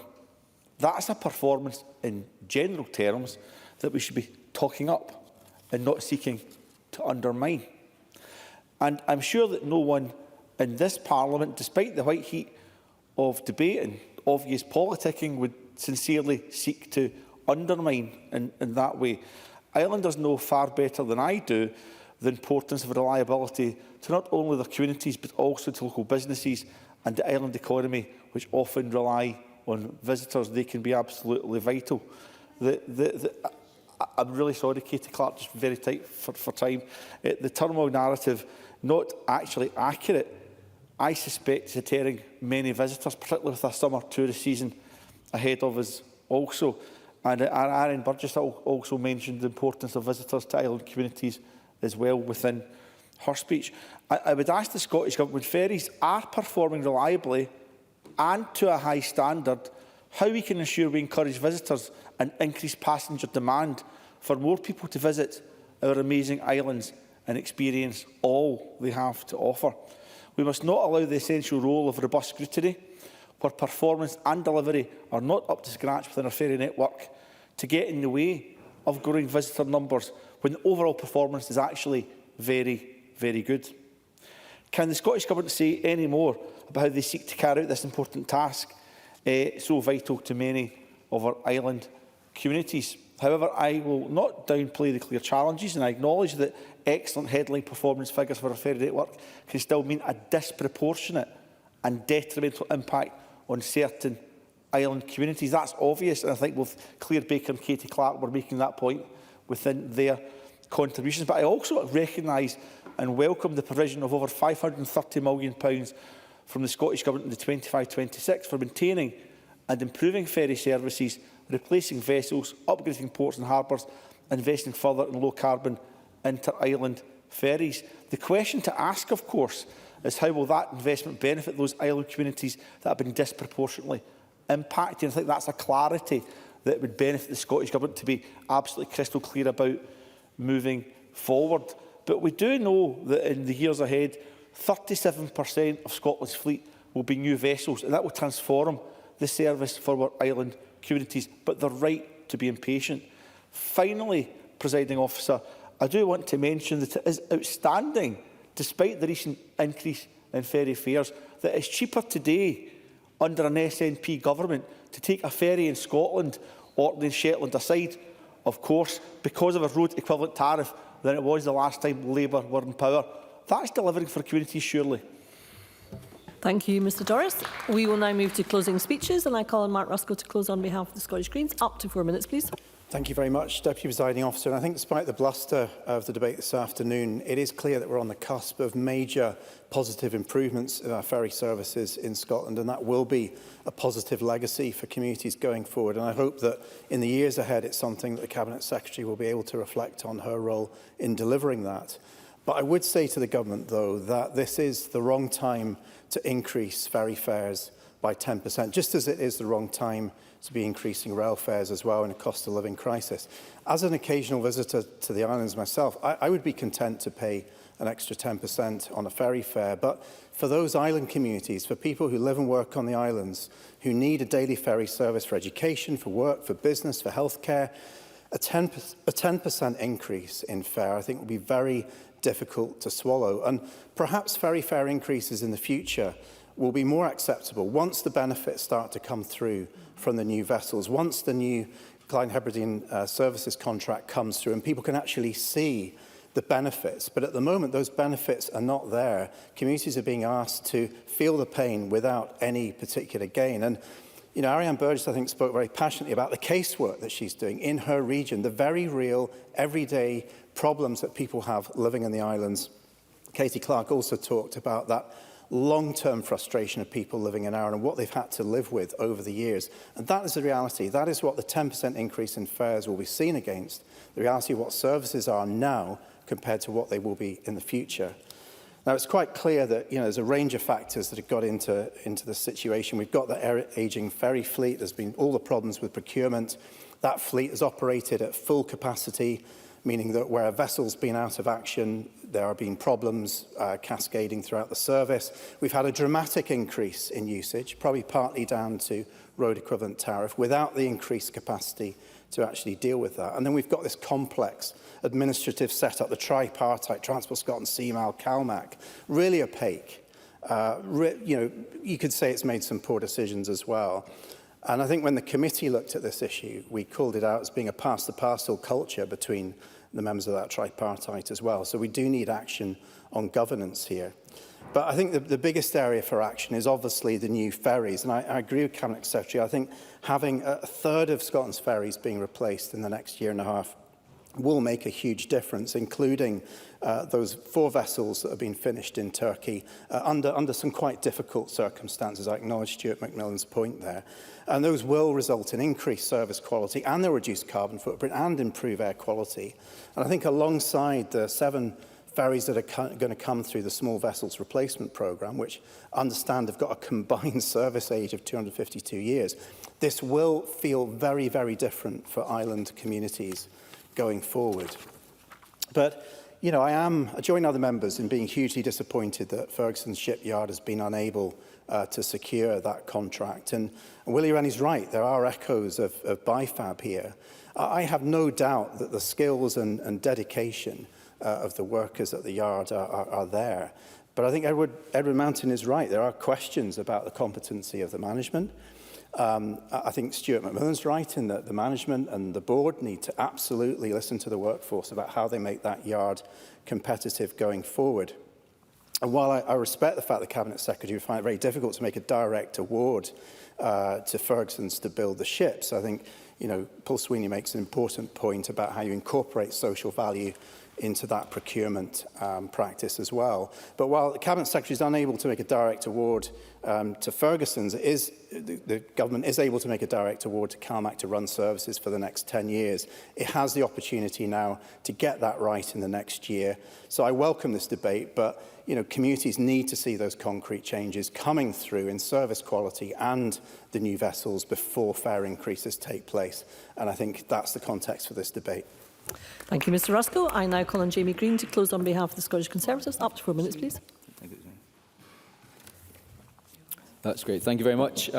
That's a performance in general terms that we should be talking up and not seeking to undermine. And I'm sure that no one in this Parliament, despite the white heat of debate and obvious politicking, would sincerely seek to undermine in that way. Islanders know far better than I do the importance of reliability to not only their communities but also to local businesses and the island economy, which often rely on visitors. They can be absolutely vital. I'm really sorry, Katie Clark, just very tight for time. The turmoil narrative, not actually accurate, I suspect is deterring many visitors, particularly with a summer tourist season ahead of us also. And Aaron Burgess also mentioned the importance of visitors to island communities as well within her speech. I would ask the Scottish Government, when ferries are performing reliably and to a high standard, how we can ensure we encourage visitors and increase passenger demand for more people to visit our amazing islands and experience all they have to offer. We must not allow the essential role of robust scrutiny, where performance and delivery are not up to scratch within our ferry network, to get in the way of growing visitor numbers when the overall performance is actually very, very good. Can the Scottish Government say any more about how they seek to carry out this important task, so vital to many of our island communities? However, I will not downplay the clear challenges, and I acknowledge that excellent headline performance figures for our ferry network can still mean a disproportionate and detrimental impact on certain island communities. That's obvious, and I think both Claire Baker and Katie Clark were making that point within their contributions. But I also recognise and welcome the provision of over £530 million from the Scottish Government in the 25-26 for maintaining and improving ferry services, replacing vessels, upgrading ports and harbours, investing further in low-carbon inter-island ferries. The question to ask, of course, is how will that investment benefit those island communities that have been disproportionately impacted? I think that's a clarity that would benefit the Scottish Government to be absolutely crystal clear about moving forward. But we do know that in the years ahead, 37% of Scotland's fleet will be new vessels, and that will transform the service for our island communities. But they're right to be impatient. Finally, Presiding Officer, I do want to mention that it is outstanding, despite the recent increase in ferry fares, that it's cheaper today under an SNP government to take a ferry in Scotland, Orkney and Shetland aside, of course, because of a road equivalent tariff, than it was the last time Labour were in power. That's delivering for communities, surely. Thank you, Mr Doris. We will now move to closing speeches, and I call on Mark Ruskell to close on behalf of the Scottish Greens. Up to 4 minutes, please. Thank you very much, Deputy Presiding Officer. And I think despite the bluster of the debate this afternoon, it is clear that we're on the cusp of major positive improvements in our ferry services in Scotland, and that will be a positive legacy for communities going forward. And I hope that in the years ahead, it's something that the Cabinet Secretary will be able to reflect on her role in delivering that. But I would say to the Government, though, that this is the wrong time to increase ferry fares by 10%, just as it is the wrong time to be increasing rail fares as well in a cost of living crisis. As an occasional visitor to the islands myself, I would be content to pay an extra 10% on a ferry fare. But for those island communities, for people who live and work on the islands, who need a daily ferry service for education, for work, for business, for healthcare, a 10% increase in fare, I think, will be very difficult to swallow. And perhaps ferry fare increases in the future will be more acceptable once the benefits start to come through from the new vessels, once the new Clyde Hebridean services contract comes through and people can actually see the benefits. But at the moment, those benefits are not there. Communities are being asked to feel the pain without any particular gain. And, you know, Ariane Burgess, I think, spoke very passionately about the casework that she's doing in her region, the very real, everyday problems that people have living in the islands. Katie Clark also talked about that long-term frustration of people living in Arran and what they've had to live with over the years. And that is the reality. That is what the 10% increase in fares will be seen against, the reality of what services are now compared to what they will be in the future. Now, it's quite clear that, there's a range of factors that have got into this situation. We've got the ageing ferry fleet. There's been all the problems with procurement. That fleet has operated at full capacity meaning that where a vessel's been out of action, there have been problems cascading throughout the service. We've had a dramatic increase in usage, probably partly down to road equivalent tariff, without the increased capacity to actually deal with that. And then we've got this complex administrative setup, the tripartite, Transport Scotland, CMAL, CalMac, really opaque. You could say it's made some poor decisions as well. And I think when the committee looked at this issue, we called it out as being a pass-the-parcel culture between the members of that tripartite as well. So we do need action on governance here. But I think the biggest area for action is obviously the new ferries. And I agree with Cabinet Secretary. I think having a third of Scotland's ferries being replaced in the next year and a half will make a huge difference, including those 4 vessels that have been finished in Turkey under some quite difficult circumstances. I acknowledge Stuart McMillan's point there. And those will result in increased service quality and they'll reduce carbon footprint and improve air quality. And I think alongside the 7 ferries that are going to come through the small vessels replacement programme, which I understand have got a combined service age of 252 years, this will feel very, very different for island communities going forward. But, I join other members in being hugely disappointed that Ferguson's shipyard has been unable to secure that contract. And Willie Rennie's right, there are echoes of BIFAB here. I have no doubt that the skills and dedication of the workers at the yard are there. But I think Edward Mountain is right. There are questions about the competency of the management. I think Stuart McMillan's right in that the management and the board need to absolutely listen to the workforce about how they make that yard competitive going forward. And while I respect the fact the Cabinet Secretary would find it very difficult to make a direct award to Ferguson's to build the ships, I think Paul Sweeney makes an important point about how you incorporate social value into that procurement practice as well. But while the Cabinet Secretary is unable to make a direct award to Ferguson's, the government is able to make a direct award to CalMac to run services for the next 10 years. It has the opportunity now to get that right in the next year. So I welcome this debate, but communities need to see those concrete changes coming through in service quality and the new vessels before fare increases take place. And I think that's the context for this debate. Thank you, Mr Ruskell. I now call on Jamie Green to close on behalf of the Scottish Conservatives. Up to 4 minutes, please. That's great. Thank you very much.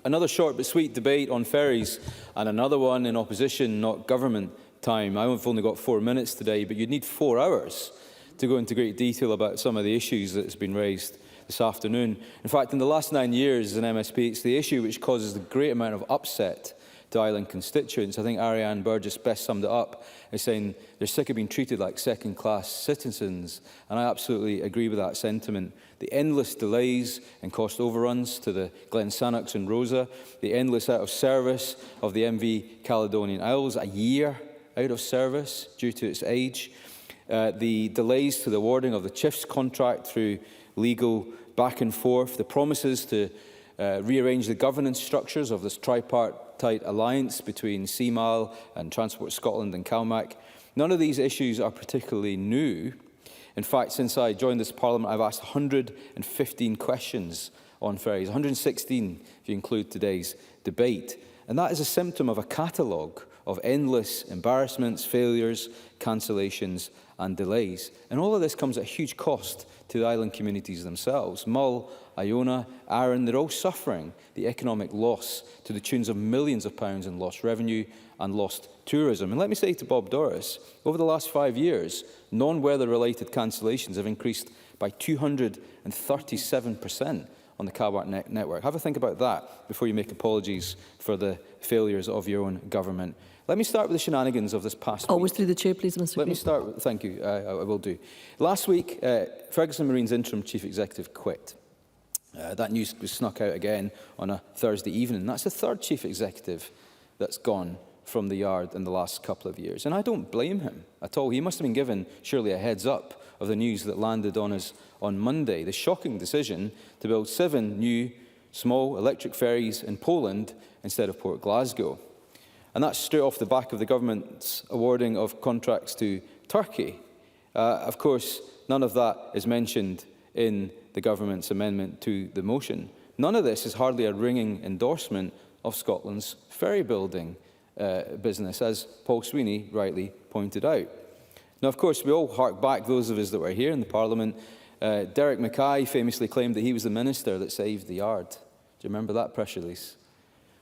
Another short but sweet debate on ferries and another one in opposition, not government time. I've only got 4 minutes today, but you'd need 4 hours to go into great detail about some of the issues that's been raised this afternoon. In fact, in the last 9 years as an MSP, it's the issue which causes the great amount of upset to island constituents. I think Ariane Burgess best summed it up as saying they're sick of being treated like second-class citizens, and I absolutely agree with that sentiment. The endless delays and cost overruns to the Glen Sannox and Rosa, the endless out of service of the MV Caledonian Isles, a year out of service due to its age, the delays to the awarding of the Chiefs contract through legal back and forth, the promises to rearrange the governance structures of this tripartite alliance between CMAL and Transport Scotland and CalMac. None of these issues are particularly new. In fact, since I joined this Parliament, I've asked 115 questions on ferries, 116 if you include today's debate. And that is a symptom of a catalogue of endless embarrassments, failures, cancellations and delays. And all of this comes at a huge cost to the island communities themselves. Mull, Iona, Arran, they're all suffering the economic loss to the tunes of millions of pounds in lost revenue and lost tourism. And let me say to Bob Doris, over the last 5 years, non-weather related cancellations have increased by 237% on the CalMac network. Have a think about that before you make apologies for the failures of your own government. Let me start with the shenanigans of this past week. Always through the chair, please, Mr. Let me start with, thank you, I will do. Last week, Ferguson Marine's interim chief executive quit. That news was snuck out again on a Thursday evening. That's the third chief executive that's gone from the yard in the last couple of years. And I don't blame him at all. He must have been given, surely, a heads up of the news that landed on us on Monday. The shocking decision to build 7 new small electric ferries in Poland instead of Port Glasgow. And that's straight off the back of the government's awarding of contracts to Turkey. Of course, none of that is mentioned in the government's amendment to the motion. None of this is hardly a ringing endorsement of Scotland's ferry building business, as Paul Sweeney rightly pointed out. Now, of course, we all hark back, those of us that were here in the Parliament. Derek Mackay famously claimed that he was the minister that saved the yard. Do you remember that press release?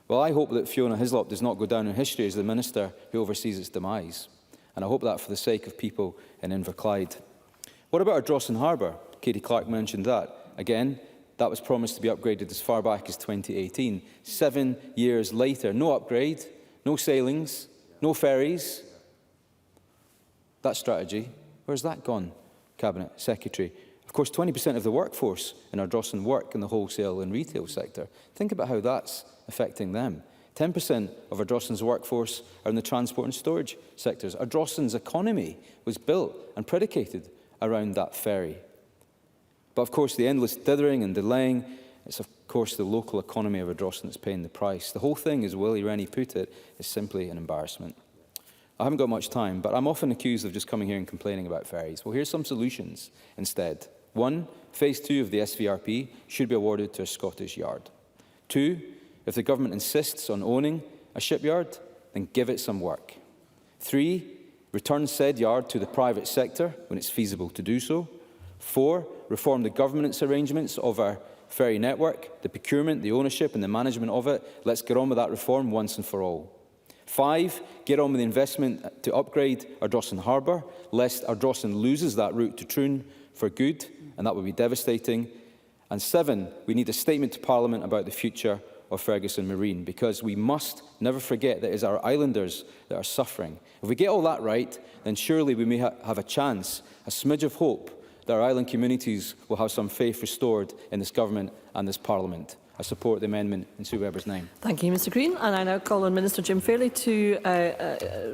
Well, I hope that Fiona Hislop does not go down in history as the minister who oversees its demise. And I hope that for the sake of people in Inverclyde. What about our Dawson Harbour? Katie Clark mentioned that. Again, that was promised to be upgraded as far back as 2018. 7 years later, no upgrade, no sailings, no ferries. That strategy, where's that gone, Cabinet Secretary? Of course, 20% of the workforce in our Dawson work in the wholesale and retail sector. Think about how that's affecting them. 10% of our Dawson's workforce are in the transport and storage sectors. Our Dawson's economy was built and predicated around that ferry. But of course, the endless dithering and delaying, it's of course the local economy of our Dawson that's paying the price. The whole thing, as Willie Rennie put it, is simply an embarrassment. I haven't got much time, but I'm often accused of just coming here and complaining about ferries. Well, here's some solutions instead. 1, phase 2 of the SVRP should be awarded to a Scottish yard. 2, if the government insists on owning a shipyard, then give it some work. 3, return said yard to the private sector when it's feasible to do so. 4, reform the governance arrangements of our ferry network, the procurement, the ownership and the management of it. Let's get on with that reform once and for all. 5, get on with the investment to upgrade our Dawson Harbour, lest our Dawson loses that route to Troon for good, and that would be devastating. And 7, we need a statement to Parliament about the future of Ferguson Marine, because we must never forget that it is our islanders that are suffering. If we get all that right, then surely we may have a chance, a smidge of hope, that our island communities will have some faith restored in this government and this Parliament. I support the amendment in Sue Webber's name. Thank you, Mr Green. And I now call on Minister Jim Fairley to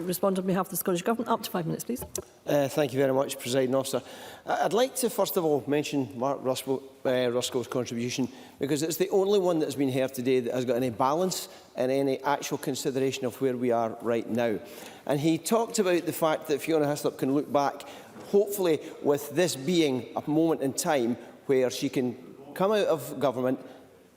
respond on behalf of the Scottish Government. Up to 5 minutes, please. Thank you very much, Presiding Officer. I'd like to first of all mention Mark Ruskell's contribution, because it's the only one that has been heard today that has got any balance and any actual consideration of where we are right now. And he talked about the fact that Fiona Hislop can look back, hopefully with this being a moment in time where she can come out of government,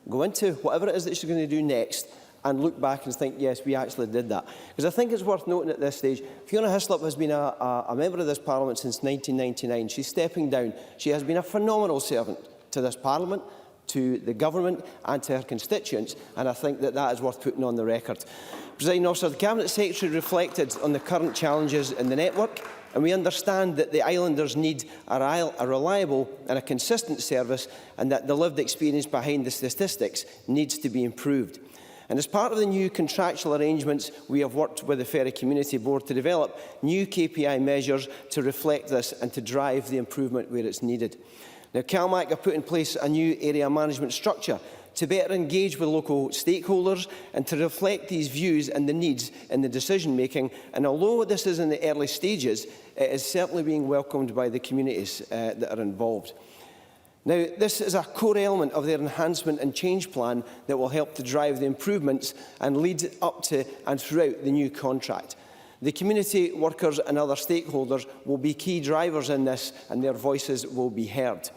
go into whatever it is that she's going to do next, and look back and think, yes, we actually did that. Because I think it's worth noting at this stage, Fiona Hislop has been a member of this Parliament since 1999. She's stepping down. She has been a phenomenal servant to this Parliament, to the government and to her constituents, and I think that that is worth putting on the record. Presiding Officer, the Cabinet Secretary reflected on the current challenges in the network, and we understand that the islanders need a reliable and a consistent service, and that the lived experience behind the statistics needs to be improved. And as part of the new contractual arrangements, we have worked with the Ferry Community Board to develop new KPI measures to reflect this and to drive the improvement where it's needed. Now, CalMac have put in place a new area management structure to better engage with local stakeholders and to reflect these views and the needs in the decision-making. And although this is in the early stages, it is certainly being welcomed by the communities that are involved. Now, this is a core element of their enhancement and change plan that will help to drive the improvements and lead up to and throughout the new contract. The community workers and other stakeholders will be key drivers in this, and their voices will be heard.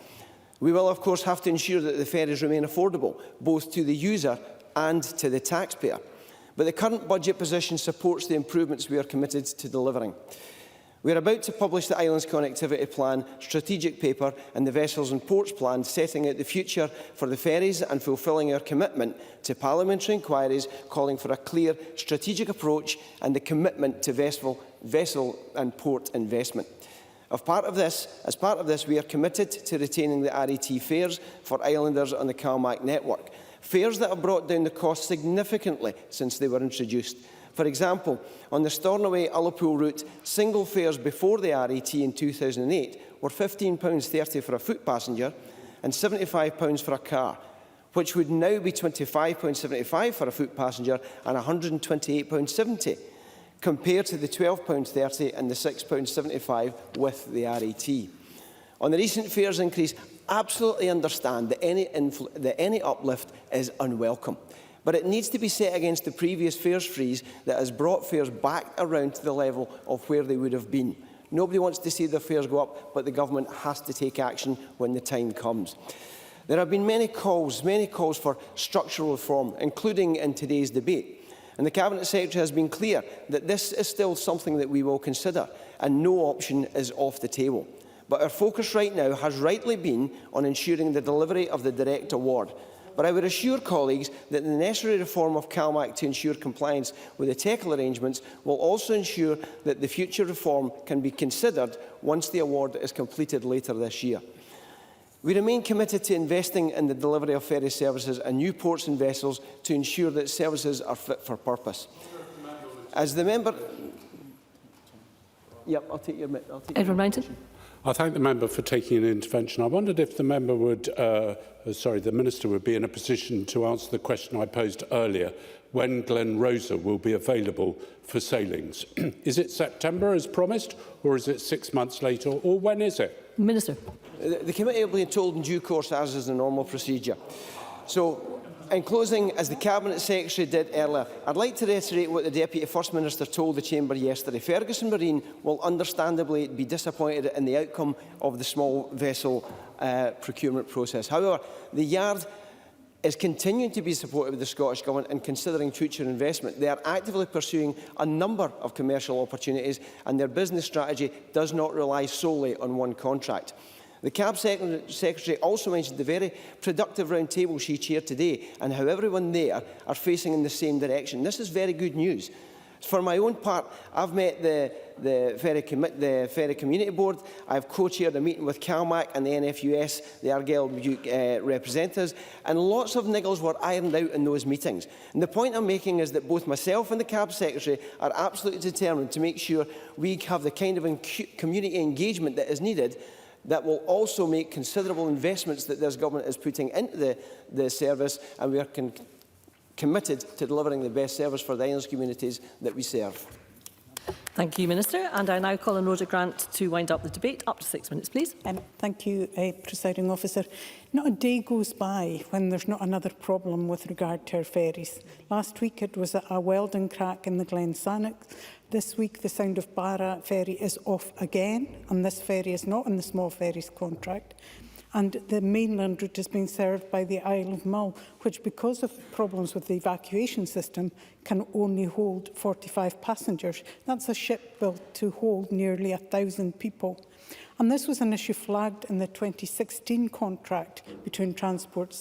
We will, of course, have to ensure that the ferries remain affordable, both to the user and to the taxpayer. But the current budget position supports the improvements we are committed to delivering. We are about to publish the Islands Connectivity Plan, strategic paper and the Vessels and Ports Plan, setting out the future for the ferries and fulfilling our commitment to parliamentary inquiries, calling for a clear strategic approach and the commitment to vessel and port investment. As part of this, we are committed to retaining the RET fares for islanders on the CalMac network, fares that have brought down the cost significantly since they were introduced. For example, on the Stornoway-Ullapool route, single fares before the RET in 2008 were £15.30 for a foot passenger and £75 for a car, which would now be £25.75 for a foot passenger and £128.70, compared to the £12.30 and the £6.75 with the RET. On the recent fares increase, absolutely understand that any uplift is unwelcome. But it needs to be set against the previous fares freeze that has brought fares back around to the level of where they would have been. Nobody wants to see their fares go up, but the government has to take action when the time comes. There have been many calls for structural reform, including in today's debate. And the Cabinet Secretary has been clear that this is still something that we will consider, and no option is off the table. But our focus right now has rightly been on ensuring the delivery of the direct award. But I would assure colleagues that the necessary reform of CalMac to ensure compliance with the technical arrangements will also ensure that the future reform can be considered once the award is completed later this year. We remain committed to investing in the delivery of ferry services and new ports and vessels to ensure that services are fit for purpose. As the member... Yep, I'll take your... Edward Mountain. I thank the member for taking an intervention. I wondered if the member would, the Minister would be in a position to answer the question I posed earlier, when Glen Rosa will be available for sailings. Is it September as promised, or is it 6 months later, or when is it? Minister. The committee will be told in due course, as is the normal procedure. So, in closing, as the Cabinet Secretary did earlier, I'd like to reiterate what the Deputy First Minister told the Chamber yesterday. Ferguson Marine will understandably be disappointed in the outcome of the small vessel procurement process. However, the Yard is continuing to be supportive of the Scottish Government in considering future investment. They are actively pursuing a number of commercial opportunities, and their business strategy does not rely solely on one contract. The CAB Secretary also mentioned the very productive roundtable she chaired today and how everyone there are facing in the same direction. This is very good news. For my own part, I've met the Ferry Community Board. I've co-chaired a meeting with CalMac and the NFUS, the Argyll representatives, and lots of niggles were ironed out in those meetings. And the point I'm making is that both myself and the CAB Secretary are absolutely determined to make sure we have the kind of community engagement that is needed, that will also make considerable investments that this government is putting into the service, and we are committed to delivering the best service for the islands communities that we serve. Thank you, Minister. And I now call on Rhoda Grant to wind up the debate. Up to 6 minutes, please. Thank you, Presiding Officer. Not a day goes by when there's not another problem with regard to our ferries. Last week it was a welding crack in the Glen Sannox. This week the Sound of Barra ferry is off again, and this ferry is not in the small ferries contract. And the mainland route is being served by the Isle of Mull, which, because of problems with the evacuation system, can only hold 45 passengers. That's a ship built to hold nearly 1,000 people. And this was an issue flagged in the 2016 contract between Transport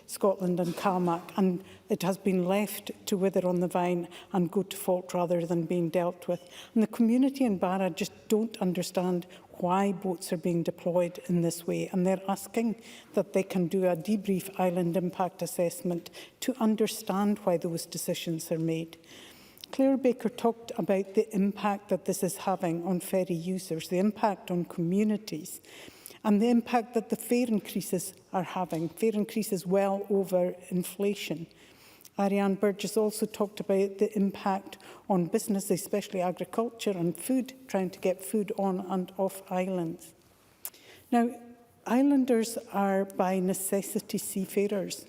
Scotland and CalMac, and it has been left to wither on the vine and go to fault rather than being dealt with. And the community in Barra just don't understand why boats are being deployed in this way, and they're asking that they can do a debrief island impact assessment to understand why those decisions are made. Claire Baker talked about the impact that this is having on ferry users, the impact on communities, and the impact that the fare increases are having, fare increases well over inflation. Ariane Burgess also talked about the impact on business, especially agriculture and food, trying to get food on and off islands. Now, islanders are by necessity seafarers,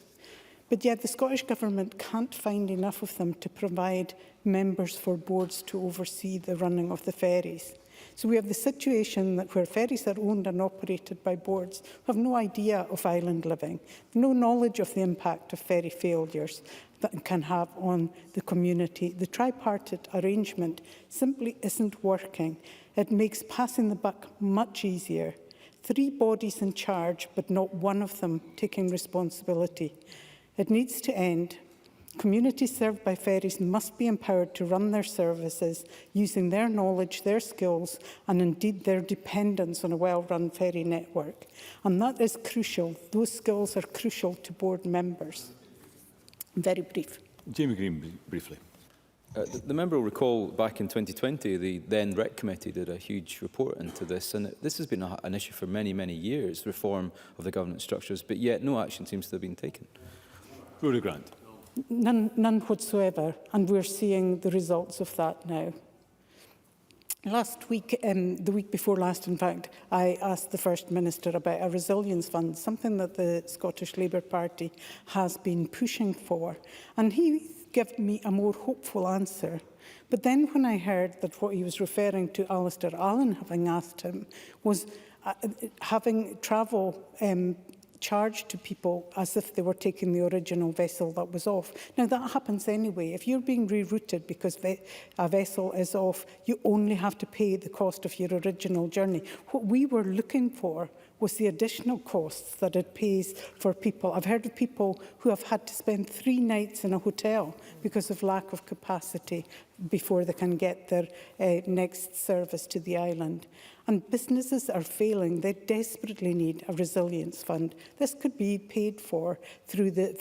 but yet the Scottish Government can't find enough of them to provide members for boards to oversee the running of the ferries. So we have the situation that where ferries are owned and operated by boards who have no idea of island living, no knowledge of the impact of ferry failures that it can have on the community. The tripartite arrangement simply isn't working. It makes passing the buck much easier. 3 bodies in charge, but not one of them taking responsibility. It needs to end. Communities served by ferries must be empowered to run their services using their knowledge, their skills, and indeed their dependence on a well-run ferry network. And that is crucial. Those skills are crucial to board members. Very brief. Jamie Green, briefly. The member will recall back in 2020, the then REC committee did a huge report into this, and this has been an issue for many, many years, reform of the governance structures, but yet no action seems to have been taken. Rhoda Grant. None whatsoever, and we're seeing the results of that now. Last week, the week before last, in fact, I asked the First Minister about a resilience fund, something that the Scottish Labour Party has been pushing for, and he gave me a more hopeful answer. But then when I heard that what he was referring to Alistair Allen having asked him was having travel charged to people as if they were taking the original vessel that was off. Now, that happens anyway. If you're being rerouted because a vessel is off, you only have to pay the cost of your original journey. What we were looking for was the additional costs that it pays for people. I've heard of people who have had to spend 3 nights in a hotel because of lack of capacity before they can get their next service to the island. And businesses are failing. They desperately need a resilience fund. This could be paid for through the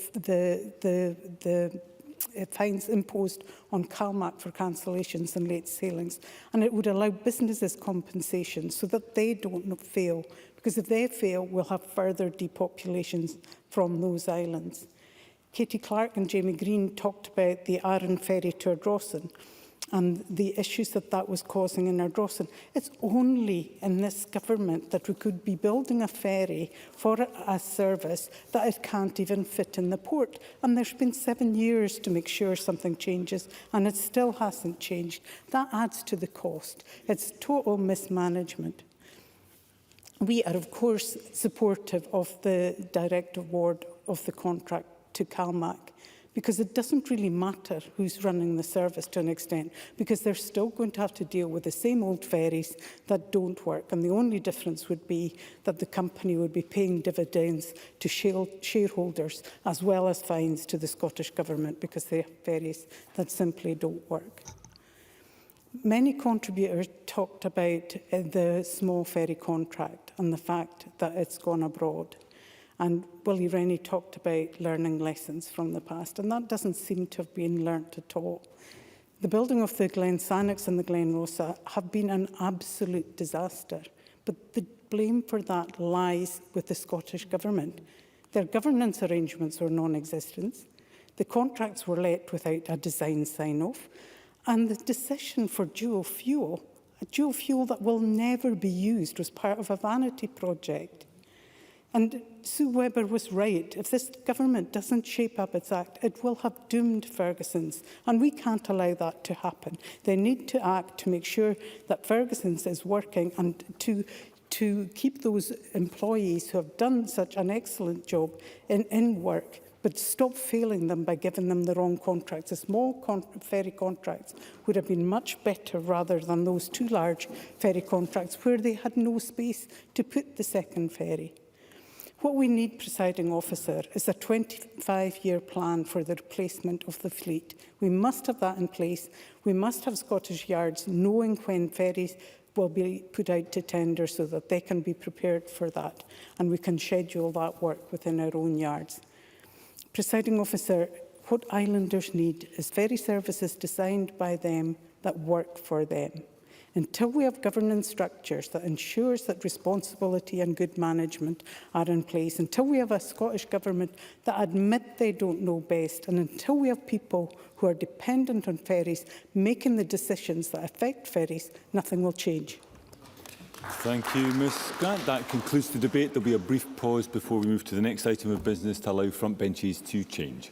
fines imposed on CalMac for cancellations and late sailings. And it would allow businesses compensation so that they don't fail. Because if they fail, we'll have further depopulations from those islands. Katie Clark and Jamie Green talked about the Arran ferry to Ardrossan and the issues that that was causing in Ardrossan. It's only in this government that we could be building a ferry for a service that it can't even fit in the port. And there's been 7 years to make sure something changes, and it still hasn't changed. That adds to the cost. It's total mismanagement. We are, of course, supportive of the direct award of the contract to CalMac, because it doesn't really matter who's running the service to an extent, because they're still going to have to deal with the same old ferries that don't work. And the only difference would be that the company would be paying dividends to shareholders as well as fines to the Scottish Government because they have ferries that simply don't work. Many contributors talked about the small ferry contract and the fact that it's gone abroad. And Willie Rennie talked about learning lessons from the past, and that doesn't seem to have been learnt at all. The building of the Glen Sannox and the Glen Rosa have been an absolute disaster, but the blame for that lies with the Scottish Government. Their governance arrangements were non-existent. The contracts were let without a design sign-off. And the decision for dual fuel, a dual fuel that will never be used, was part of a vanity project. And Sue Webber was right. If this government doesn't shape up its act, it will have doomed Ferguson's. And we can't allow that to happen. They need to act to make sure that Ferguson's is working and to keep those employees who have done such an excellent job in work, but stop failing them by giving them the wrong contracts. The small ferry contracts would have been much better rather than those 2 large ferry contracts where they had no space to put the second ferry. What we need, Presiding Officer, is a 25-year plan for the replacement of the fleet. We must have that in place. We must have Scottish Yards knowing when ferries will be put out to tender so that they can be prepared for that, and we can schedule that work within our own yards. Presiding Officer, what islanders need is ferry services designed by them that work for them. Until we have governance structures that ensures that responsibility and good management are in place, until we have a Scottish Government that admit they don't know best, and until we have people who are dependent on ferries making the decisions that affect ferries, nothing will change. Thank you, Ms Grant. That concludes the debate. There will be a brief pause before we move to the next item of business to allow front benches to change.